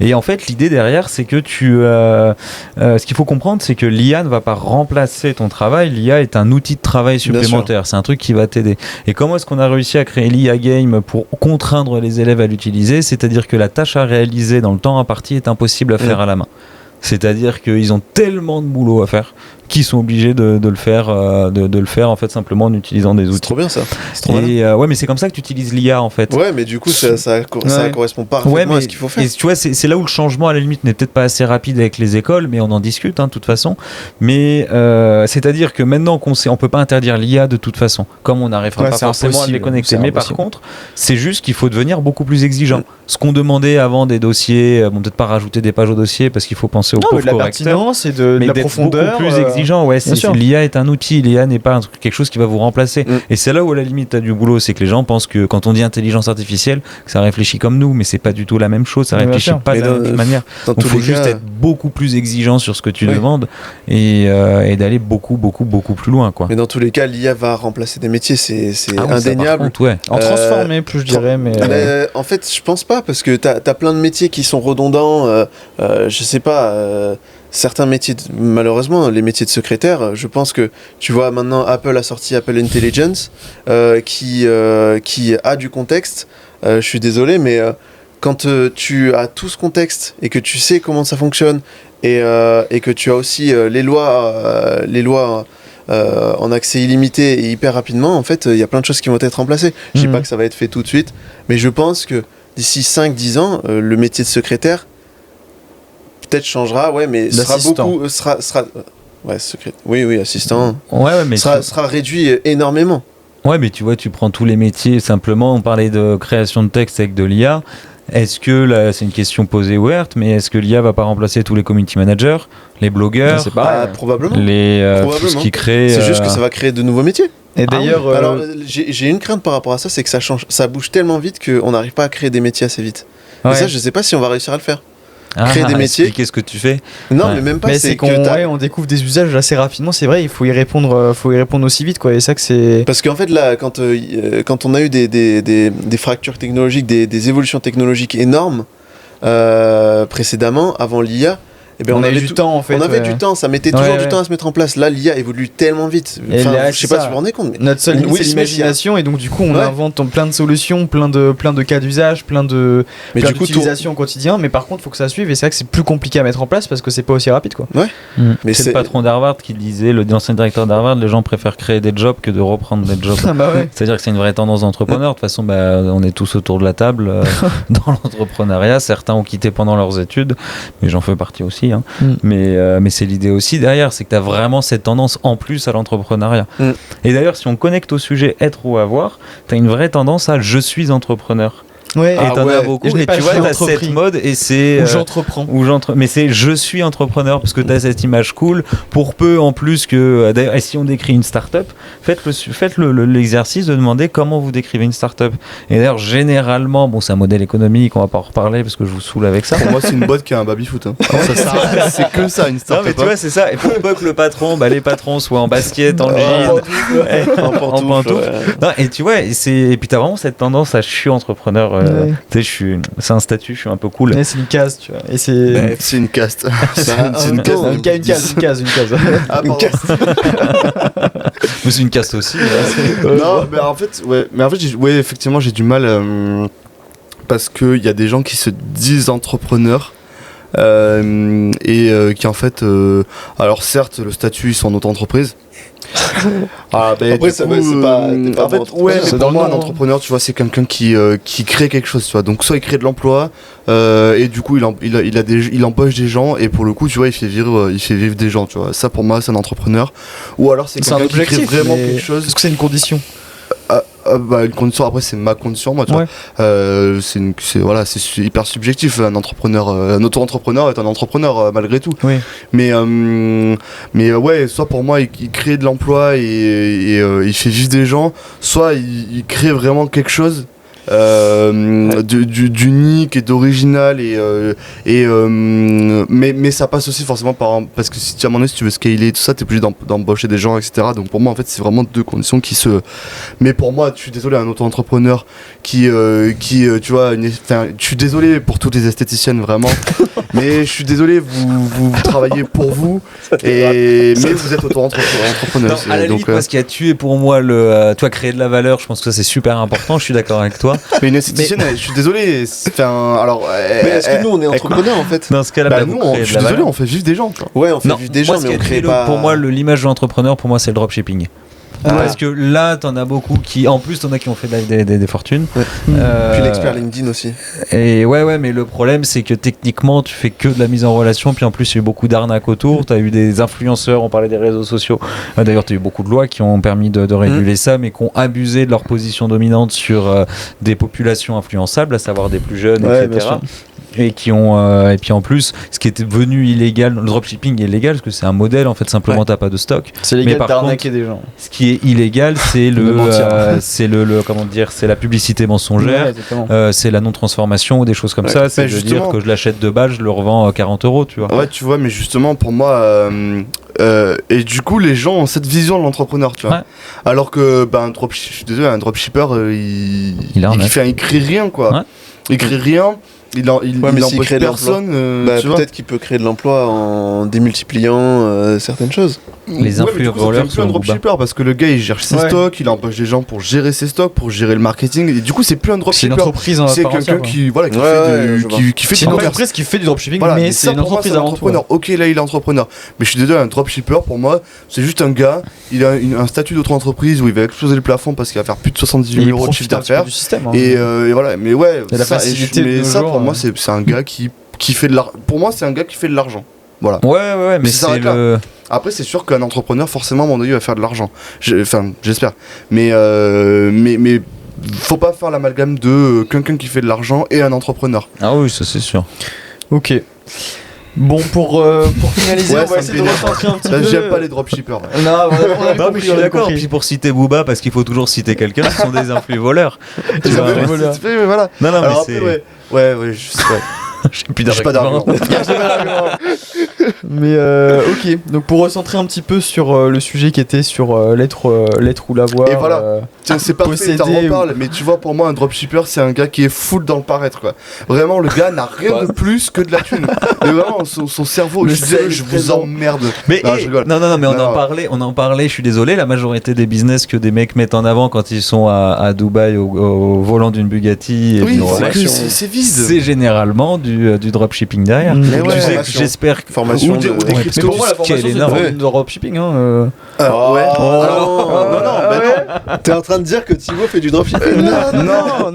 Et en fait l'idée derrière c'est que ce qu'il faut comprendre c'est que l'IA ne va pas remplacer ton travail, l'IA est un outil de travail supplémentaire, c'est un truc qui va t'aider. Et comment est-ce qu'on a réussi à créer l'IA game pour contraindre les élèves à l'utiliser? C'est-à-dire que la tâche à réaliser dans le temps imparti est impossible à faire à la main. C'est-à-dire qu'ils ont tellement de boulot à faire qu'ils sont obligés de le faire, de le faire en fait simplement en utilisant des c'est outils. trop bien ça. C'est trop malin. Et ouais, mais c'est comme ça que tu utilises l'IA en fait. Ouais, mais du coup, ça Ouais. correspond parfaitement Ouais, mais à ce qu'il faut faire. et tu vois, c'est là où le changement à la limite n'est peut-être pas assez rapide avec les écoles, mais on en discute de toute façon. Mais c'est-à-dire que maintenant qu'on sait, on peut pas interdire l'IA de toute façon, comme on n'arrivera Ouais, pas c'est forcément à impossible, les connecter. c'est Mais par impossible. contre, c'est juste qu'il faut devenir beaucoup plus exigeant. Ce qu'on demandait avant des dossiers, bon peut-être pas rajouter des pages au dossier parce qu'il faut penser aux Non, mais pauvres de la correcteurs. pertinence et de Mais la d'être profondeur. beaucoup plus exigeant intelligent, ouais, l'IA est un outil, l'IA n'est pas quelque chose qui va vous remplacer. Et c'est là où à la limite t'as du boulot, c'est que les gens pensent que quand on dit intelligence artificielle, que ça réfléchit comme nous, mais c'est pas du tout la même chose, ça réfléchit pas de la même manière. Il faut juste être beaucoup plus exigeant sur ce que tu demandes et d'aller beaucoup plus loin, quoi. Mais dans tous les cas, l'IA va remplacer des métiers, c'est indéniable. En transformer plus, je dirais, mais en fait, je pense pas, parce que t'as plein de métiers qui sont redondants. Je sais pas. Certains métiers, malheureusement, les métiers de secrétaire, je pense que, tu vois, maintenant, Apple a sorti Apple Intelligence, qui a du contexte. Je suis désolé, mais quand tu as tout ce contexte et que tu sais comment ça fonctionne et que tu as aussi les lois en accès illimité et hyper rapidement, en fait, il y a plein de choses qui vont être remplacées. Je dis pas que ça va être fait tout de suite, mais je pense que d'ici 5-10 ans, le métier de secrétaire peut-être changera, mais assistant. Mais sera réduit énormément. Ouais, mais tu vois, tu prends tous les métiers, simplement, on parlait de création de texte avec de l'IA. Est-ce que, là, c'est une question posée ouverte, mais est-ce que l'IA va pas remplacer tous les community managers, les blogueurs, c'est pas probablement. Tout ce qui crée... C'est juste que ça va créer de nouveaux métiers. Et d'ailleurs, alors j'ai une crainte par rapport à ça, c'est que ça bouge tellement vite qu'on n'arrive pas à créer des métiers assez vite. Et ça, je sais pas si on va réussir à le faire. Créer des métiers. Expliquer ce que tu fais. Non, mais même pas. Mais c'est qu'on découvre des usages assez rapidement. C'est vrai, il faut y répondre aussi vite, quoi. Et ça que c'est. Parce qu'en fait là, quand on a eu des fractures technologiques, des évolutions technologiques énormes précédemment, avant l'IA. On avait du temps, en fait. On avait du temps, ça mettait toujours du temps à se mettre en place. Là, l'IA évolue tellement vite. Enfin, je sais pas si vous vous rendez compte. Mais... Notre seule limite, c'est l'imagination, et donc du coup, on invente plein de solutions, plein de cas d'usage, plein d'utilisations au quotidien. Mais par contre, il faut que ça suive, et c'est vrai que c'est plus compliqué à mettre en place parce que c'est pas aussi rapide, quoi. Mais c'est le patron d'Harvard qui disait, l'ancien directeur d'Harvard, les gens préfèrent créer des jobs que de reprendre des jobs. C'est-à-dire que c'est une vraie tendance d'entrepreneur. De toute façon, on est tous autour de la table dans l'entrepreneuriat. Certains ont quitté pendant leurs études, mais j'en fais partie aussi. Mais c'est l'idée aussi derrière, c'est que tu as vraiment cette tendance en plus à l'entrepreneuriat. Et d'ailleurs, si on connecte au sujet être ou avoir, tu as une vraie tendance à je suis entrepreneur. Ouais, et t'en as beaucoup. Et tu vois, t'as cette mode et c'est. Où j'entreprends. Mais c'est je suis entrepreneur parce que t'as cette image cool. Pour peu en plus que. D'ailleurs, si on décrit une start-up, faites l'exercice de demander comment vous décrivez une start-up. Et d'ailleurs, généralement, c'est un modèle économique, on va pas en reparler parce que je vous saule avec ça. Pour moi, c'est une boîte qui a un baby-foot. C'est que ça, une start-up. Non, mais tu vois, c'est ça. Et pour peu que le patron, les patrons soient en basket, en jean, en pantoufle. Et tu vois, et puis t'as vraiment cette tendance à je suis entrepreneur. C'est un statut, je suis un peu cool. C'est une case, tu vois. Et c'est une caste. Une case. Ah, une caste. Mais c'est une caste aussi. Non, mais en fait, effectivement, j'ai du mal parce que il y a des gens qui se disent entrepreneurs. Qui en fait alors certes le statut ils sont en auto-entreprise. Après c'est pas en fait mais pour moi un entrepreneur tu vois c'est quelqu'un qui crée quelque chose tu vois, donc soit il crée de l'emploi et du coup il embauche des gens et pour le coup tu vois il fait vivre des gens tu vois, ça pour moi c'est un entrepreneur, ou alors c'est quelqu'un qui crée vraiment quelque chose. Est-ce que c'est une condition? Une condition, après c'est ma condition moi tu vois. C'est hyper subjectif. Un entrepreneur, un auto-entrepreneur est un entrepreneur malgré tout. Mais soit pour moi il crée de l'emploi et il fait vivre des gens, soit il crée vraiment quelque chose d'unique et d'original mais ça passe aussi forcément parce que si à un moment donné si tu veux scaler et tout ça t'es obligé d'embaucher des gens etc, donc pour moi en fait c'est vraiment deux conditions qui se, mais pour moi je suis désolé, un auto-entrepreneur qui tu vois je suis désolé pour toutes les esthéticiennes vraiment mais je suis désolé vous travaillez pour vous mais vous êtes auto-entrepreneur. À la limite, moi ce qui a tué pour moi créer de la valeur, je pense que ça c'est super important, je suis d'accord avec toi. Mais une esthéticienne, je suis désolé. Mais est-ce que nous on est entrepreneurs en fait? Dans ce cas-là, nous, je suis désolé, on fait vivre des gens. Tu vois. Ouais, on fait vivre des gens, mais on crée pas. Pour moi, l'image de l'entrepreneur, pour moi, c'est le dropshipping. Parce que là, t'en as beaucoup qui, en plus, t'en as qui ont fait des fortunes. Puis l'expert LinkedIn aussi. Et mais le problème, c'est que techniquement, tu fais que de la mise en relation. Puis en plus, il y a eu beaucoup d'arnaques autour. T'as eu des influenceurs, on parlait des réseaux sociaux. D'ailleurs, t'as eu beaucoup de lois qui ont permis de réguler ça, mais qui ont abusé de leur position dominante sur des populations influençables, à savoir des plus jeunes, etc. et qui ont et puis en plus ce qui était devenu illégal, le dropshipping est légal parce que c'est un modèle en fait, simplement t'as pas de stock. C'est Mais légal par d'arnaquer des gens. Ce qui est illégal, c'est De mentir. c'est le comment dire, c'est la publicité mensongère, Ouais, exactement. c'est la non-transformation ou des choses comme Ouais. ça. C'est Mais de dire justement- que je l'achète 2 balles, je le revends 40 €, tu vois. Ouais, tu vois, mais justement, pour moi, et du coup, les gens ont cette vision de l'entrepreneur, tu vois. Ouais. Alors que, je suis désolé, un dropshipper, il crée rien, quoi. Ouais. Il crée rien, il mais s'il embauche crée de l'emploi, personne, tu vois. peut-être qu'il peut créer de l'emploi en démultipliant certaines choses. Les Ouais, mais du coup, ça influenceurs devient plus sont un au dropshipper parce que le gars il gère ses Ouais. stocks, il embauche des gens pour gérer ses stocks, pour gérer le marketing, et du coup, c'est plus un C'est une dropshipper. entreprise en C'est part quelqu'un entière, quoi. qui, voilà, qui Ouais, fait, ouais, je vois. qui fait C'est du une commerce. entreprise qui fait du dropshipping, Voilà, mais c'est ça, une pour moi, entreprise c'est un avant tout. entrepreneur. Ok, là il est entrepreneur, mais je suis désolé, un dropshipper pour moi, c'est juste un gars, il a un statut d'auto-entreprise où il va exploser le plafond parce qu'il va faire plus de 78 Et 000 il euros de profite chiffre un petit peu d'affaires. du système. hein. Et voilà, mais ouais, Et la facilité de mais nos ça jours, pour moi, c'est un gars qui fait de l'argent. Pour moi, c'est un gars qui fait de l'argent. Voilà. Ouais, mais Ça c'est s'arrête là. le. Après, c'est sûr qu'un entrepreneur, forcément, à un moment donné, il va faire de l'argent. Enfin, j'espère. Mais faut pas faire l'amalgame de quelqu'un qui fait de l'argent et un entrepreneur. Ah oui, ça c'est sûr. Ok. Bon, pour finaliser, Ouais, on va ça essayer me de pénère. recentrer un petit Ça, peu. j'aime pas les dropshippers. ouais. Non, on a Non, mais compris, je suis on a d'accord. compris. Puis pour citer Booba, parce qu'il faut toujours citer quelqu'un, ce sont des influx voleurs. Tu Des vois, influx ouais. voleurs. Mais voilà. Non, mais Alors c'est. après, ouais, je sais pas. J'ai plus J'ai pas d'argument. Mais ok, donc pour recentrer un petit peu sur le sujet qui était sur l'être ou l'avoir. Et voilà. Tiens, c'est parfait, t'en Posséder reparles, mais tu vois, pour moi, un dropshipper, c'est un gars qui est full dans le paraître, quoi. Vraiment, le gars n'a rien de plus que de la thune. Mais vraiment, son cerveau, Le je suis désolé, sel je vous présent. emmerde. Mais Non, je rigole. non, mais on Non. en parlait, je suis désolé, la majorité des business que des mecs mettent en avant quand ils sont à Dubaï au volant d'une Bugatti et Oui, d'une c'est Rolex, que c'est vide. c'est généralement du dropshipping derrière. Mais Tu ouais, sais que formation. j'espère que... Formation Ou des- de... ou des Ouais, cryptos. Mais pour moi, la Ce qui est formation, c'est énorme. une forme de dropshipping. Hein, Ouais. Oh, non, T'es en train de dire que Thibaut fait du dropshipping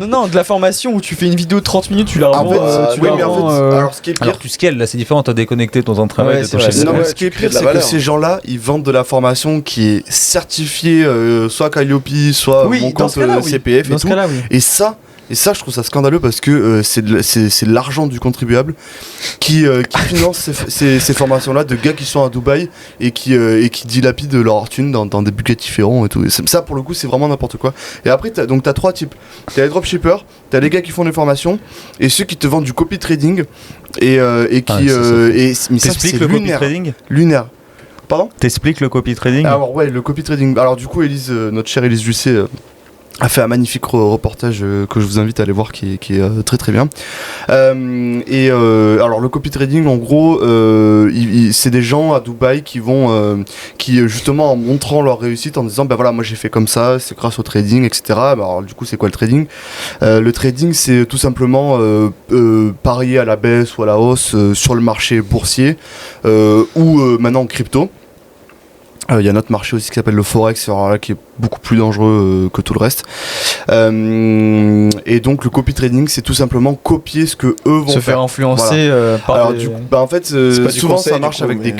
non, de la formation où tu fais une vidéo de 30 minutes, tu la En revends. fait, tu oui, la mais en revends, fait, alors ce qui est pire, Alors tu scales, là c'est différent, t'as déconnecté ton temps de travail Ouais, de c'est ton vrai, chef c'est non, de mais vrai. ce qui est tu crées pire, de la c'est que valeur. ces gens-là, ils vendent de la formation qui est certifiée, soit Calliope, soit Oui, mon dans compte ce cas-là, oui. CPF et Dans ce tout. cas-là, oui. Et ça, je trouve ça scandaleux parce que c'est de l'argent du contribuable qui finance ces formations-là de gars qui sont à Dubaï et qui dilapident leur fortune dans des Bugatti Veyron et tout. Et ça, pour le coup, c'est vraiment n'importe quoi. Et après, t'as trois types. T'as les dropshippers, t'as les gars qui font des formations et ceux qui te vendent du copy trading et qui. Mais ça, T'expliques c'est le copy lunaire. trading Lunaire. Pardon? T'expliques le copy trading Alors ouais, le copy trading. Alors du coup, notre chère Élise Lucet a fait un magnifique reportage que je vous invite à aller voir qui est très très bien. Alors le copy trading, en gros, c'est des gens à Dubaï qui vont, qui justement en montrant leur réussite, en disant ben voilà, moi j'ai fait comme ça, c'est grâce au trading, etc. Alors du coup, c'est quoi le trading? Le trading, c'est tout simplement parier à la baisse ou à la hausse sur le marché boursier ou maintenant en crypto. Il y a notre marché aussi qui s'appelle le Forex, alors là, qui est beaucoup plus dangereux que tout le reste. Et donc le copy trading, c'est tout simplement copier ce que eux vont Se faire influencer par Alors des- du coup, en fait, pas du souvent conseil, ça du marche coup, avec mais-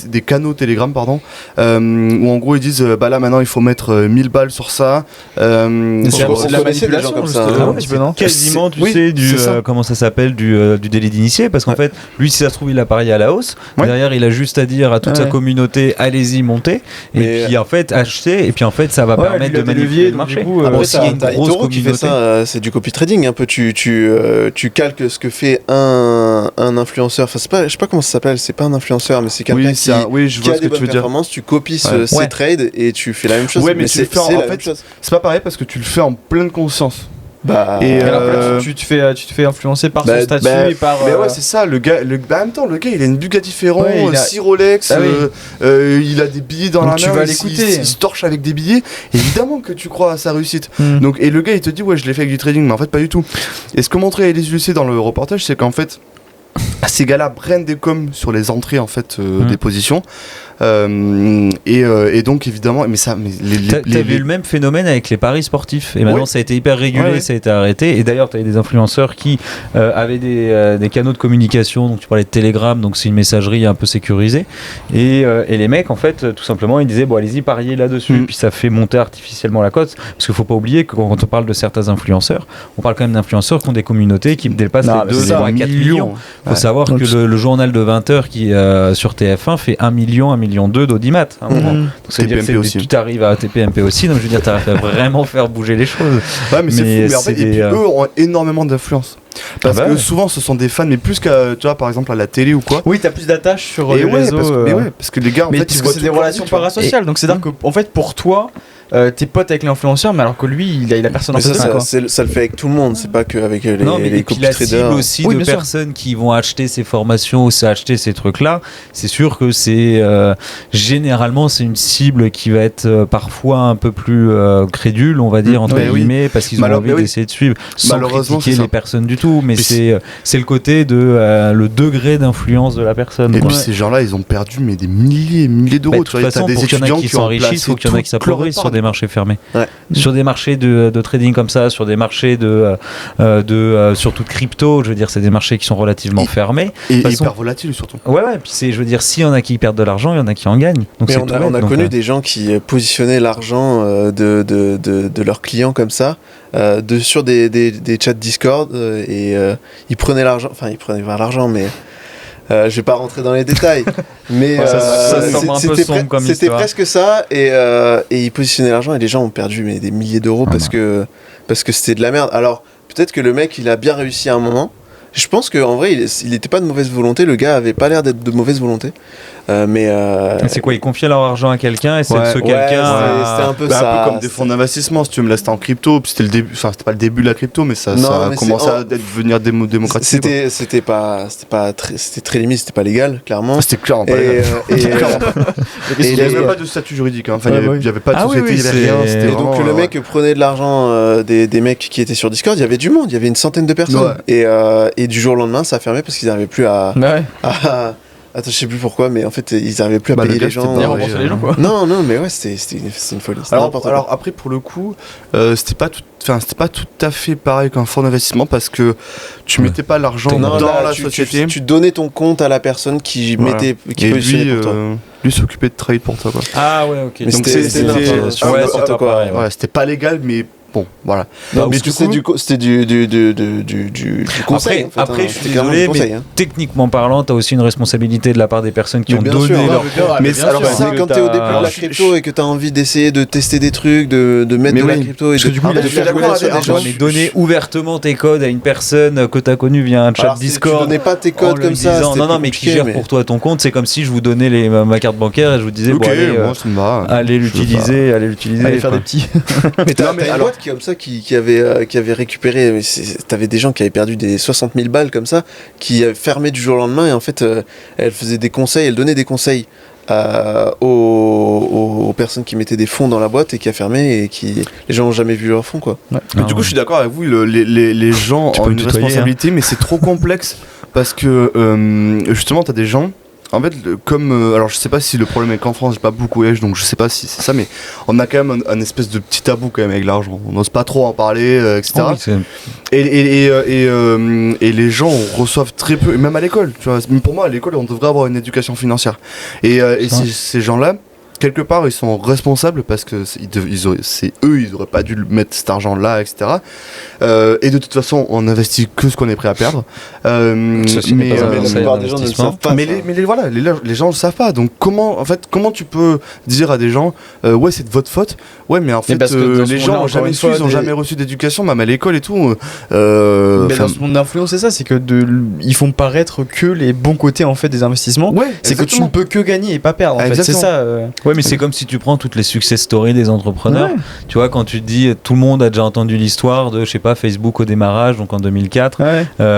des canaux Telegram, pardon, où en gros ils disent bah là maintenant il faut mettre 1000 balles sur ça. C'est on de la connaissait les gens manipulation, comme justement, ça, hein. un petit peu, non? Quasiment, tu Oui, sais, du c'est ça. comment ça s'appelle, du délit d'initié, parce qu'en fait, lui, si ça se trouve, il a parié à la hausse. Ouais. Derrière, il a juste à dire à toute sa Ouais. communauté, allez-y, montez. Mais- Et puis, en fait, acheter. Et puis, en fait, ça va Ouais, permettre lui, il de a des manipuler leviers, le donc marché. du coup, Après, ouais, s'il y a une t'as grosse Itoro qui fait communauté. ça, c'est du copy trading un peu. Tu calques ce que fait un influenceur. Enfin, je sais pas comment ça s'appelle. C'est pas un influenceur, mais c'est quelqu'un Oui, oui, je qui vois a ce des que tu bonnes veux dire. performances. Tu copies Ouais. ses Ouais. trades et tu fais la même chose. Ouais, mais tu le fais en c'est la fait, même chose. C'est pas pareil parce que tu le fais en pleine conscience. Bah, Et, Et alors que là, Euh, tu te fais influencer par son bah, statut bah, et par. Mais ouais, c'est ça, le gars, en même temps, le gars il a une Bugatti Veyron, Ouais, il a- 6 Rolex, Ah oui. il a des billets dans Donc la tu main, vas il l'écouter. se torche avec des billets, évidemment que tu crois à sa réussite. Hmm. Donc, et le gars il te dit ouais je l'ai fait avec du trading, mais en fait pas du tout. Et ce que montrait Élise Lucet dans le reportage, c'est qu'en fait ces gars-là prennent des coms sur les entrées en fait des positions. Et donc évidemment, mais ça, t'as vu le même phénomène avec les paris sportifs. Et maintenant, ça a été hyper régulé, ça a été arrêté. Et d'ailleurs, t'avais des influenceurs qui avaient des canaux de communication. Donc tu parlais de Telegram, donc c'est une messagerie un peu sécurisée. Et les mecs, en fait, tout simplement, ils disaient bon, allez-y, pariez là-dessus. Puis ça fait monter artificiellement la cote. Parce qu'il faut pas oublier que quand on parle de certains influenceurs, on parle quand même d'influenceurs qui ont des communautés qui dépassent les 2, 3, 4 millions. Il faut savoir que le journal de 20h qui sur TF1 fait 1 million, 1,2 million d'audimat. Donc c'est-à-dire que tu t'arrives à TPMP aussi, donc je veux dire, tu arrives à vraiment faire bouger les choses. Ouais, mais c'est fou. Mais en fait, et puis eux ont énormément d'influence. Parce que souvent ce sont des fans, mais plus qu'à, tu vois, par exemple à la télé ou quoi. Oui, t'as plus d'attache sur les réseaux. Parce que les gars, en fait, ils voient c'est des relations parasociales. Donc c'est-à-dire que, en fait, pour toi, t'es pote avec l'influenceur, mais alors que lui, il a personne en face de ça. Ça le fait avec tout le monde, c'est pas qu'avec les copy traders. La cible aussi de personnes qui vont acheter ces formations ou acheter ces trucs-là, c'est sûr que c'est généralement c'est une cible qui va être parfois un peu plus crédule, on va dire entre guillemets, parce qu'ils ont envie d'essayer de suivre sans critiquer les personnes du tout, mais c'est le côté de le degré d'influence de la personne. Et puis ces gens-là, ils ont perdu des milliers d'euros. De toute façon, pour qu'il y en a qui s'enrichissent ou qu'il y en a qui s'appauvrissent sur des marchés fermés, sur des marchés de trading comme ça, sur des marchés surtout de crypto, je veux dire, c'est des marchés qui sont relativement fermés et hyper volatiles surtout. Ouais, puis je veux dire, s'il y en a qui perdent de l'argent, il y en a qui en gagnent. Donc mais on a connu des gens qui positionnaient l'argent de leurs clients comme ça sur des chats Discord et ils prenaient l'argent, enfin ils prenaient pas l'argent, mais je vais pas rentrer dans les détails, mais c'était presque ça, et ils positionnaient l'argent et les gens ont perdu des milliers d'euros parce que c'était de la merde. Alors peut-être que le mec il a bien réussi à un moment. Je pense qu'en vrai il était pas de mauvaise volonté, le gars avait pas l'air d'être de mauvaise volonté. C'est quoi, ils confiaient leur argent à quelqu'un et c'est ce quelqu'un c'était un peu ça, un peu comme des fonds d'investissement. Si tu me laisses en crypto, puis c'était le début, enfin c'était pas le début de la crypto, mais ça a commencé à devenir démocratisé. C'était très limite, c'était pas légal, clairement. C'était clairement pas légal. Il n'y avait même pas de statut juridique, enfin il n'y avait pas de société, il n'y avait rien. Et donc le mec prenait de l'argent des mecs qui étaient sur Discord, il y avait du monde, il y avait une centaine de personnes, et du jour au lendemain ça a fermé parce qu'ils n'arrivaient plus à attends, je sais plus pourquoi, mais en fait, ils n'arrivaient plus à payer les gens. Rembourser les gens, quoi. Non, mais ouais, c'était une folie. Alors après, pour le coup, c'était pas tout à fait pareil qu'un fonds d'investissement parce que tu mettais pas l'argent dans la société. Tu donnais ton compte à la personne qui positionnait pour toi. Lui s'occupait de trade pour toi, quoi. Ah ouais, ok. Mais c'était n'importe quoi. Ouais, c'était pas légal, mais bon, voilà. Non, mais c'était du conseil. Après, je suis désolé, mais techniquement parlant, t'as aussi une responsabilité de la part des personnes qui ont donné leur. Mais alors, quand t'es au début de la crypto et que t'as envie d'essayer de tester des trucs, de mettre de la crypto et de faire des gens. Mais donner ouvertement tes codes à une personne que t'as connue via un chat Discord. Tu donnais pas tes codes comme ça. Non, mais qui gère pour toi ton compte. C'est comme si je vous donnais ma carte bancaire et je vous disais, bon, allez l'utiliser, allez faire des petits. Mais t'as une boîte comme ça qui avait récupéré, t'avais des gens qui avaient perdu des 60 000 balles comme ça, qui fermaient du jour au lendemain, et en fait elle faisait des conseils, elle donnait des conseils aux personnes qui mettaient des fonds dans la boîte et qui a fermé, et les gens n'ont jamais vu leur fonds, quoi. Mais du coup je suis d'accord avec vous, les gens ont une responsabilité, mais c'est trop complexe parce que justement t'as des gens. En fait, alors je sais pas si le problème est qu'en France, j'ai pas beaucoup voyagé, donc je sais pas si c'est ça, mais on a quand même un espèce de petit tabou quand même avec l'argent. On n'ose pas trop en parler, etc. Oh oui, et les gens reçoivent très peu, et même à l'école. Tu vois, pour moi, à l'école, on devrait avoir une éducation financière. Et ces gens-là, quelque part, ils sont responsables parce que ils auraient pas dû mettre cet argent-là, etc. Et de toute façon, on investit que ce qu'on est prêt à perdre. Mais la plupart des gens ne le savent pas. Mais les gens le savent pas. Donc comment tu peux dire à des gens, ouais, c'est de votre faute. Ouais, mais en fait, les gens n'ont jamais su, ils n'ont jamais reçu d'éducation, même à l'école et tout. Mais dans ce monde d'influence, c'est ça, c'est que ils font paraître que les bons côtés en fait des investissements. Ouais, c'est que tu ne peux que gagner et pas perdre. En fait, c'est ça. Ouais, mais c'est comme si tu prends toutes les success stories des entrepreneurs. Ouais. Tu vois, quand tu te dis, tout le monde a déjà entendu l'histoire de, je sais pas, Facebook au démarrage, donc en 2004,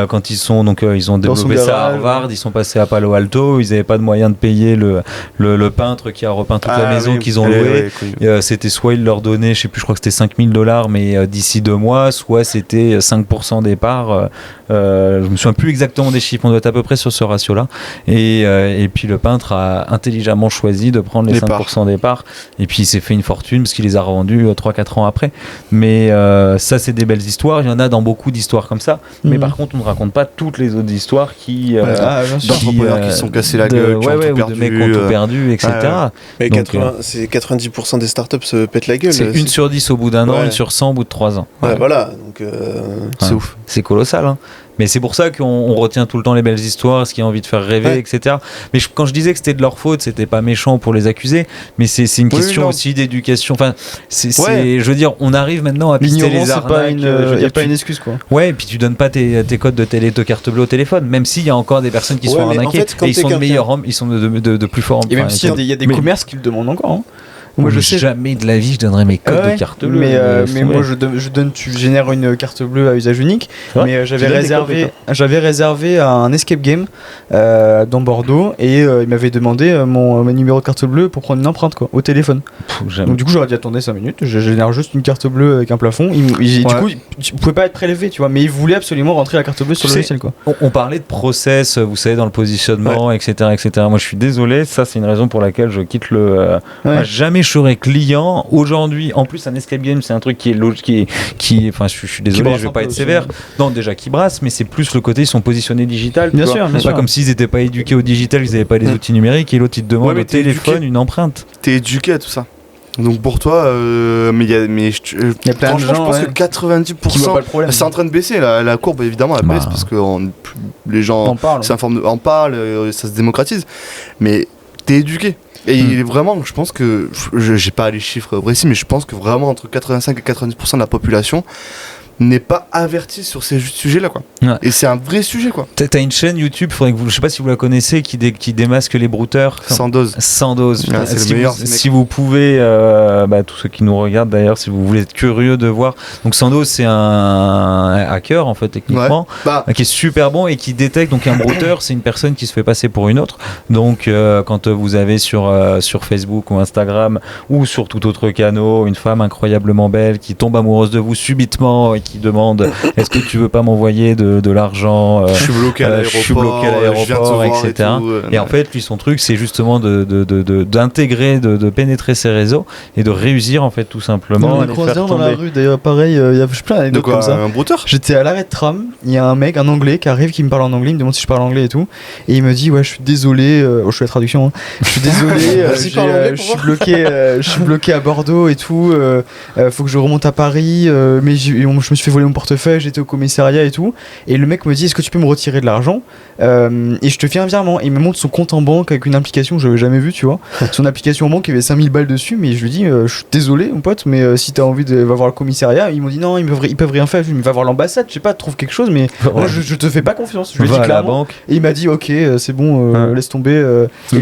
quand ils ont développé ça à Harvard, ils sont passés à Palo Alto, ils n'avaient pas de moyen de payer le peintre qui a repeint toute la maison qu'ils ont louée. C'était soit ils leur donnaient, je sais plus, je crois que c'était $5 000, mais d'ici 2 mois, soit c'était 5% des parts Je me souviens plus exactement des chiffres, on doit être à peu près sur ce ratio-là. Et puis le peintre a intelligemment choisi de prendre les 5% des parts. Et puis il s'est fait une fortune parce qu'il les a revendus 3-4 ans après. Mais ça, c'est des belles histoires. Il y en a dans beaucoup d'histoires comme ça. Mais par contre, on ne raconte pas toutes les autres histoires d'entrepreneurs qui se sont cassés la gueule, qui ont tout perdu, de mecs qui ont tout perdu, etc. Mais 90% des startups se pètent la gueule. C'est 1 sur 10 au bout d'un an, 1 sur 100 au bout de 3 ans. Voilà, donc c'est ouf. C'est colossal, hein. Mais c'est pour ça qu'on retient tout le temps les belles histoires, ce qui a envie de faire rêver, etc. Mais quand je disais que c'était de leur faute, c'était pas méchant pour les accuser, mais c'est une question aussi d'éducation. Enfin, je veux dire, on arrive maintenant à pister les arnaques. Il n'y a pas une excuse, quoi. Ouais, et puis tu donnes pas tes codes de carte bleue au téléphone, même s'il y a encore des personnes qui sont arnaquées. Et ils sont de meilleurs hommes, ils sont de plus forts hommes. Et même s'il y a des commerces qui le demandent encore, hein. Moi, je sais jamais de la vie je donnerai mes codes de carte bleue. Mais moi, tu génères une carte bleue à usage unique. Mais j'avais réservé un escape game dans Bordeaux et il m'avait demandé mon numéro de carte bleue pour prendre une empreinte, quoi, au téléphone. Donc du coup, j'aurais dit attendez 5 minutes, je génère juste une carte bleue avec un plafond. Du coup, tu pouvais pas être prélevé, tu vois, mais il voulait absolument rentrer la carte bleue sur le logiciel, quoi. On parlait de process, vous savez, dans le positionnement, etc., etc. Moi, je suis désolé, ça c'est une raison pour laquelle je quitte le. Jamais je serais client aujourd'hui. En plus, un escape game, c'est un truc qui est logique, enfin, je suis désolé, je vais pas être sévère. Non, déjà qui brasse, mais c'est plus le côté ils sont positionnés digital. Bien sûr. Pas comme s'ils n'étaient pas éduqués au digital, ils n'avaient pas les outils numériques et l'autre il te demande au téléphone une empreinte. T'es éduqué à tout ça. Donc pour toi, mais il y a plein de gens. Je pense que 90%, c'est en train de baisser la courbe, évidemment, elle baisse parce que les gens s'informent, en parlent, ça se démocratise. Mais t'es éduqué. Et vraiment, je pense que, j'ai pas les chiffres précis, mais je pense que vraiment entre 85 et 90% de la population n'est pas averti sur ces sujets-là, quoi. Ouais. Et c'est un vrai sujet, quoi. T'as une chaîne YouTube, je sais pas si vous la connaissez, qui démasque les brouteurs. Sans dose. Ouais, c'est le meilleur. Si vous pouvez, tous ceux qui nous regardent d'ailleurs, si vous voulez être curieux de voir. Donc Sandoz, c'est un hacker en fait techniquement, qui est super bon et qui détecte. Donc un brouteur, c'est une personne qui se fait passer pour une autre. Donc quand vous avez sur Facebook ou Instagram ou sur tout autre canal une femme incroyablement belle qui tombe amoureuse de vous subitement et qui demande est-ce que tu veux pas m'envoyer de l'argent, je suis bloqué à l'aéroport, etc. Et en fait lui son truc c'est justement d'intégrer, de pénétrer ces réseaux et de réussir en fait tout simplement. On les croise dans la rue d'ailleurs, pareil, il y a plein d'anecdotes comme ça. Un brouteur. J'étais à l'arrêt de tram, il y a un anglais qui arrive, qui me parle en anglais, il me demande si je parle anglais et tout, et il me dit ouais je suis désolé, je fais la traduction, hein. Je suis désolé, je suis bloqué à Bordeaux et tout, faut que je remonte à Paris, mais je me suis fait voler mon portefeuille, j'étais au commissariat et tout, et le mec me dit est-ce que tu peux me retirer de l'argent et je te fais un virement, et il me montre son compte en banque avec une application que j'avais jamais vue, tu vois, son application en banque il y avait 5000 balles dessus, mais je lui dis je suis désolé mon pote, mais si t'as envie de va voir le commissariat, ils m'ont dit non ils peuvent rien faire, je lui dis va voir l'ambassade, je sais pas, trouve quelque chose, mais moi je te fais pas confiance, je lui ai dit clairement, et il m'a dit ok c'est bon, laisse tomber, et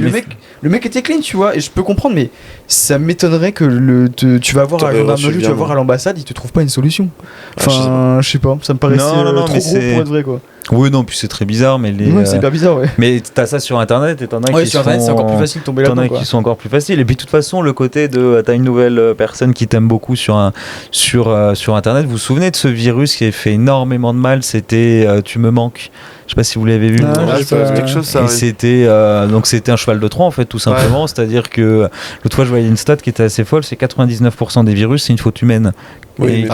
le mec était clean, tu vois, et je peux comprendre, mais ça m'étonnerait que tu vas voir à la gendarmerie, tu vas voir à l'ambassade, ils te trouvent pas une solution. Enfin, je sais pas, ça me paraissait trop gros pour être vrai, quoi. Oui, non, puis c'est très bizarre, mais c'est hyper bizarre, ouais. Mais t'as ça sur internet et t'en as qui sur internet, c'est encore plus facile de tomber là-dedans. T'en as qui sont encore plus faciles. Et puis de toute façon, le côté de t'as une nouvelle personne qui t'aime beaucoup sur internet. Vous vous souvenez de ce virus qui avait fait énormément de mal? C'était Tu me manques. Je sais pas si vous l'avez vu. Quelque chose, ça. Et c'était un cheval de Troie en fait, tout simplement. Ouais. C'est-à-dire que l'autre fois je voyais une stat qui était assez folle, c'est 99% des virus c'est une faute humaine. Oui,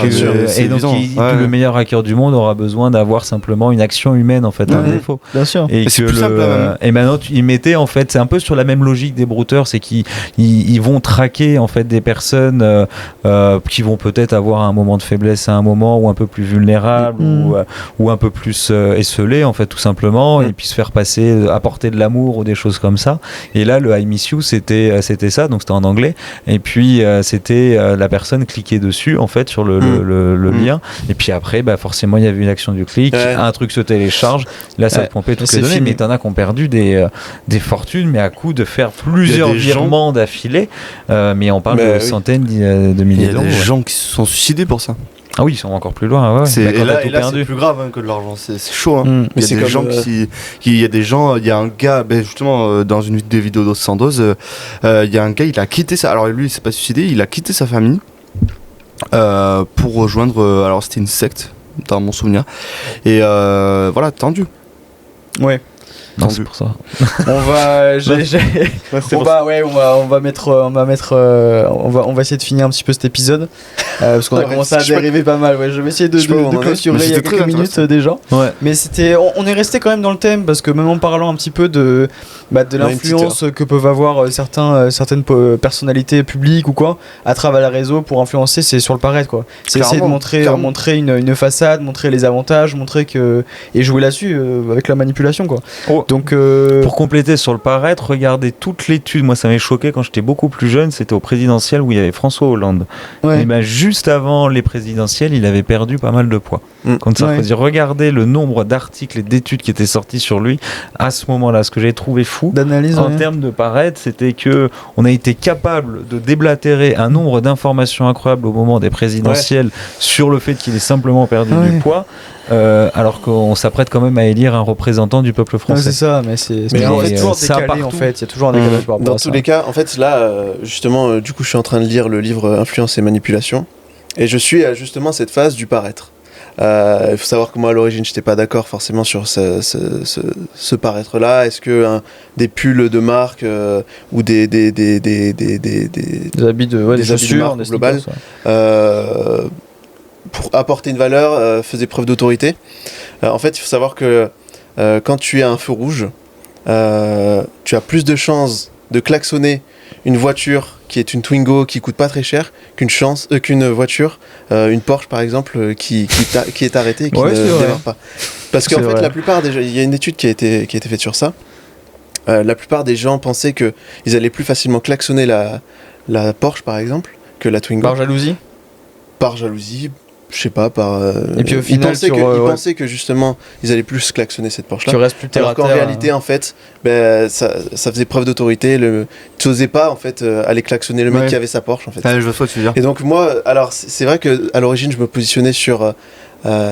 et donc le meilleur hacker du monde aura besoin d'avoir simplement une action humaine en fait, un défaut. Bien sûr. Et c'est plus simple, et maintenant ils mettaient en fait, c'est un peu sur la même logique des brouteurs, c'est qu'ils vont traquer en fait des personnes qui vont peut-être avoir un moment de faiblesse à un moment ou un peu plus vulnérables ou un peu plus esselés en fait tout simplement, et puis se faire passer, apporter de l'amour ou des choses comme ça. Et là le I Miss You c'était ça, donc c'était en anglais, et puis c'était la personne cliquait dessus en fait sur le lien, et puis après forcément il y avait une action du clic, un truc se télécharge, là ça te pompait toutes les données, mais t'en as qui ont perdu des fortunes, mais à coup de faire plusieurs virements d'affilée, mais on parle de centaines de milliers d'euros. Il y a des gens qui se sont suicidés pour ça. Ah oui, ils sont encore plus loin. Ouais. Et là c'est plus grave que de l'argent, c'est chaud. Hein. Il y a des gens il y a un gars, justement dans une des vidéos de Sandoz, il y a un gars, il a quitté ça. Alors lui, il s'est pas suicidé, il a quitté sa famille pour rejoindre. Alors c'était une secte. dans mon souvenir. Et voilà, tendu. Ouais. Non, c'est pour ça. On va, on va essayer de finir un petit peu cet épisode parce qu'on a commencé à dériver pas mal. Ouais, je vais essayer de clôturer il y a quelques minutes déjà. Ouais. Mais on est resté quand même dans le thème parce que même en parlant un petit peu de l'influence que peuvent avoir certaines personnalités publiques ou quoi à travers les réseaux pour influencer, c'est sur le paraître quoi. C'est essayer de montrer une façade, montrer les avantages, montrer que et jouer là-dessus avec la manipulation quoi. Oh. Donc pour compléter sur le paraître, regardez toute l'étude. Moi, ça m'avait choqué quand j'étais beaucoup plus jeune. C'était au présidentiel où il y avait François Hollande. Ouais. Et ben, juste avant les présidentielles, il avait perdu pas mal de poids. Quand Sarkozy, Ouais. regardez le nombre d'articles et d'études qui étaient sortis sur lui à ce moment-là. Ce que j'ai trouvé fou d'analyse en termes de paraître, c'était que on a été capable de déblatérer un nombre d'informations incroyables au moment des présidentielles sur le fait qu'il ait simplement perdu du poids. Alors qu'on s'apprête quand même à élire un représentant du peuple français. c'est ça, mais c'est en fait, toujours ça décalé partout. en fait. Il y a toujours un décalage par rapport Dans à tous ça. les cas, en fait, là, justement, du coup, je suis en train de lire le livre Influence et manipulation, et je suis à justement cette phase du paraître. Il faut savoir que moi, à l'origine, j'étais pas d'accord forcément sur ce paraître-là. Est-ce que des pulls de marque ou des Des habits de des chaussures, marque des globales, sneakers, ouais. pour apporter une valeur, faisait preuve d'autorité. En fait, il faut savoir que quand tu es à un feu rouge, tu as plus de chances de klaxonner une voiture qui est une Twingo qui coûte pas très cher qu'une voiture, une Porsche par exemple, qui est arrêtée et qui Ouais, ne c'est vrai. démarre pas. Parce qu'en C'est fait, vrai. la plupart des gens, il y a une étude qui a été faite sur ça. La plupart des gens pensaient que ils allaient plus facilement klaxonner la Porsche par exemple que la Twingo. Par jalousie. Par jalousie, je sais pas, Et puis au final, ils pensaient que justement ils allaient plus klaxonner cette Porsche tu là. restes plus terre à Alors qu'en terre. réalité, en fait, ça faisait preuve d'autorité. Tu n'osais pas en fait aller klaxonner le mec Ouais. qui avait sa Porsche en fait. Ah, je vois ce que tu veux dire. Et donc moi, alors c'est vrai que à l'origine, je me positionnais sur.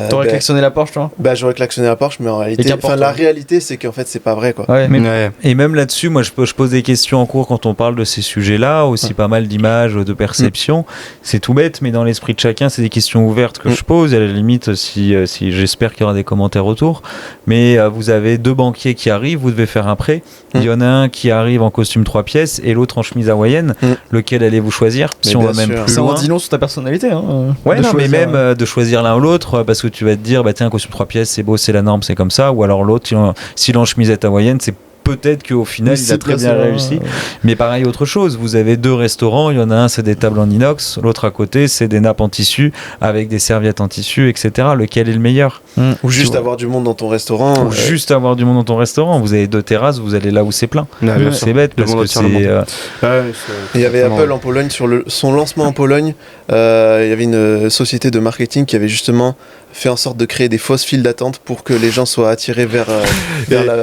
T'aurais klaxonné la Porsche, toi? J'aurais klaxonné la Porsche, mais en réalité, qu'importe, la ouais. réalité, c'est qu'en fait, c'est pas vrai quoi. Ouais. Mais- Ouais. Et même là-dessus, moi, je pose des questions en cours quand on parle de ces sujets-là, aussi pas mal d'images, de perceptions. C'est tout bête, mais dans l'esprit de chacun, c'est des questions ouvertes que je pose. Et à la limite, si j'espère qu'il y aura des commentaires autour. Mais vous avez deux banquiers qui arrivent, vous devez faire un prêt. Il y en a un qui arrive en costume 3 pièces et l'autre en chemise hawaïenne. Lequel allez-vous choisir? Mais Si on va bien même sûr. plus Ça en loin. dit long sur ta personnalité. Hein, Ouais, de non, mais choisir, même de choisir l'un ou l'autre, parce que tu vas te dire, bah tiens, un costume 3 pièces, c'est beau, c'est la norme, c'est comme ça. Ou alors l'autre, s'il est en chemisette hawaïenne, c'est peut-être qu'au final, Oui, il a c'est très très bien ça, réussi. Mais pareil, autre chose, vous avez deux restaurants, il y en a un, c'est des tables en inox, l'autre à côté, c'est des nappes en tissu, avec des serviettes en tissu, etc. Lequel est le meilleur? Ou juste Tu vois. avoir du monde dans ton restaurant. Ou juste avoir du monde dans ton restaurant. Vous avez deux terrasses, vous allez là où c'est plein. Ouais, bien sûr. C'est bête, Le parce monde que attire le c'est... monde. Il y avait Exactement. Apple en Pologne, sur son lancement en Pologne, il y avait une société de marketing qui avait justement fait en sorte de créer des fausses files d'attente pour que les gens soient attirés vers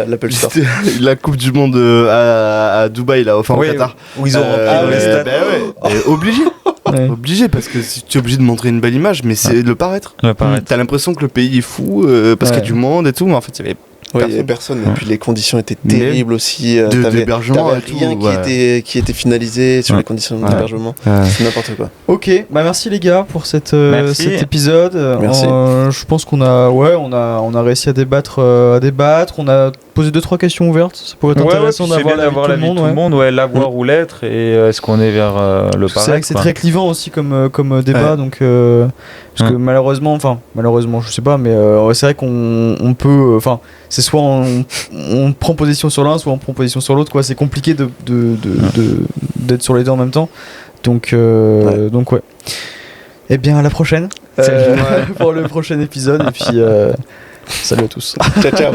l'Apple Store. C'était la Coupe du Monde à Dubaï, là, enfin au Oui, Qatar. où ils ont rempli les stades. Obligé. Ouais. Obligé, parce que tu es obligé de montrer une belle image, mais c'est le paraître. Ouais, pareil. T'as l'impression que le pays est fou parce qu'il y a du monde et tout, mais en fait, il y avait Ouais, il y avait personne. Et puis les conditions étaient Mais terribles aussi. d'hébergement et rien tout, ouais. qui était finalisé sur Ouais. les conditions Ouais. d'hébergement. C'est n'importe quoi. Ok, bah merci les gars pour cet Merci. épisode. Merci. Je pense qu'on a réussi à débattre, on a posé 2-3 questions ouvertes. Ça pourrait être intéressant d'avoir l'avis de tout le monde. Ouais, l'avoir ou l'être, et est-ce qu'on est vers le C'est vrai paraître que c'est quoi. très clivant aussi comme débat, Ouais. donc parce que malheureusement, je sais pas, mais c'est vrai qu'on peut, c'est soit on prend position sur l'un, soit on prend position sur l'autre, quoi. C'est compliqué d'être sur les deux en même temps, donc ouais. Et bien à la prochaine pour le prochain épisode, et puis salut à tous. Ciao, ciao.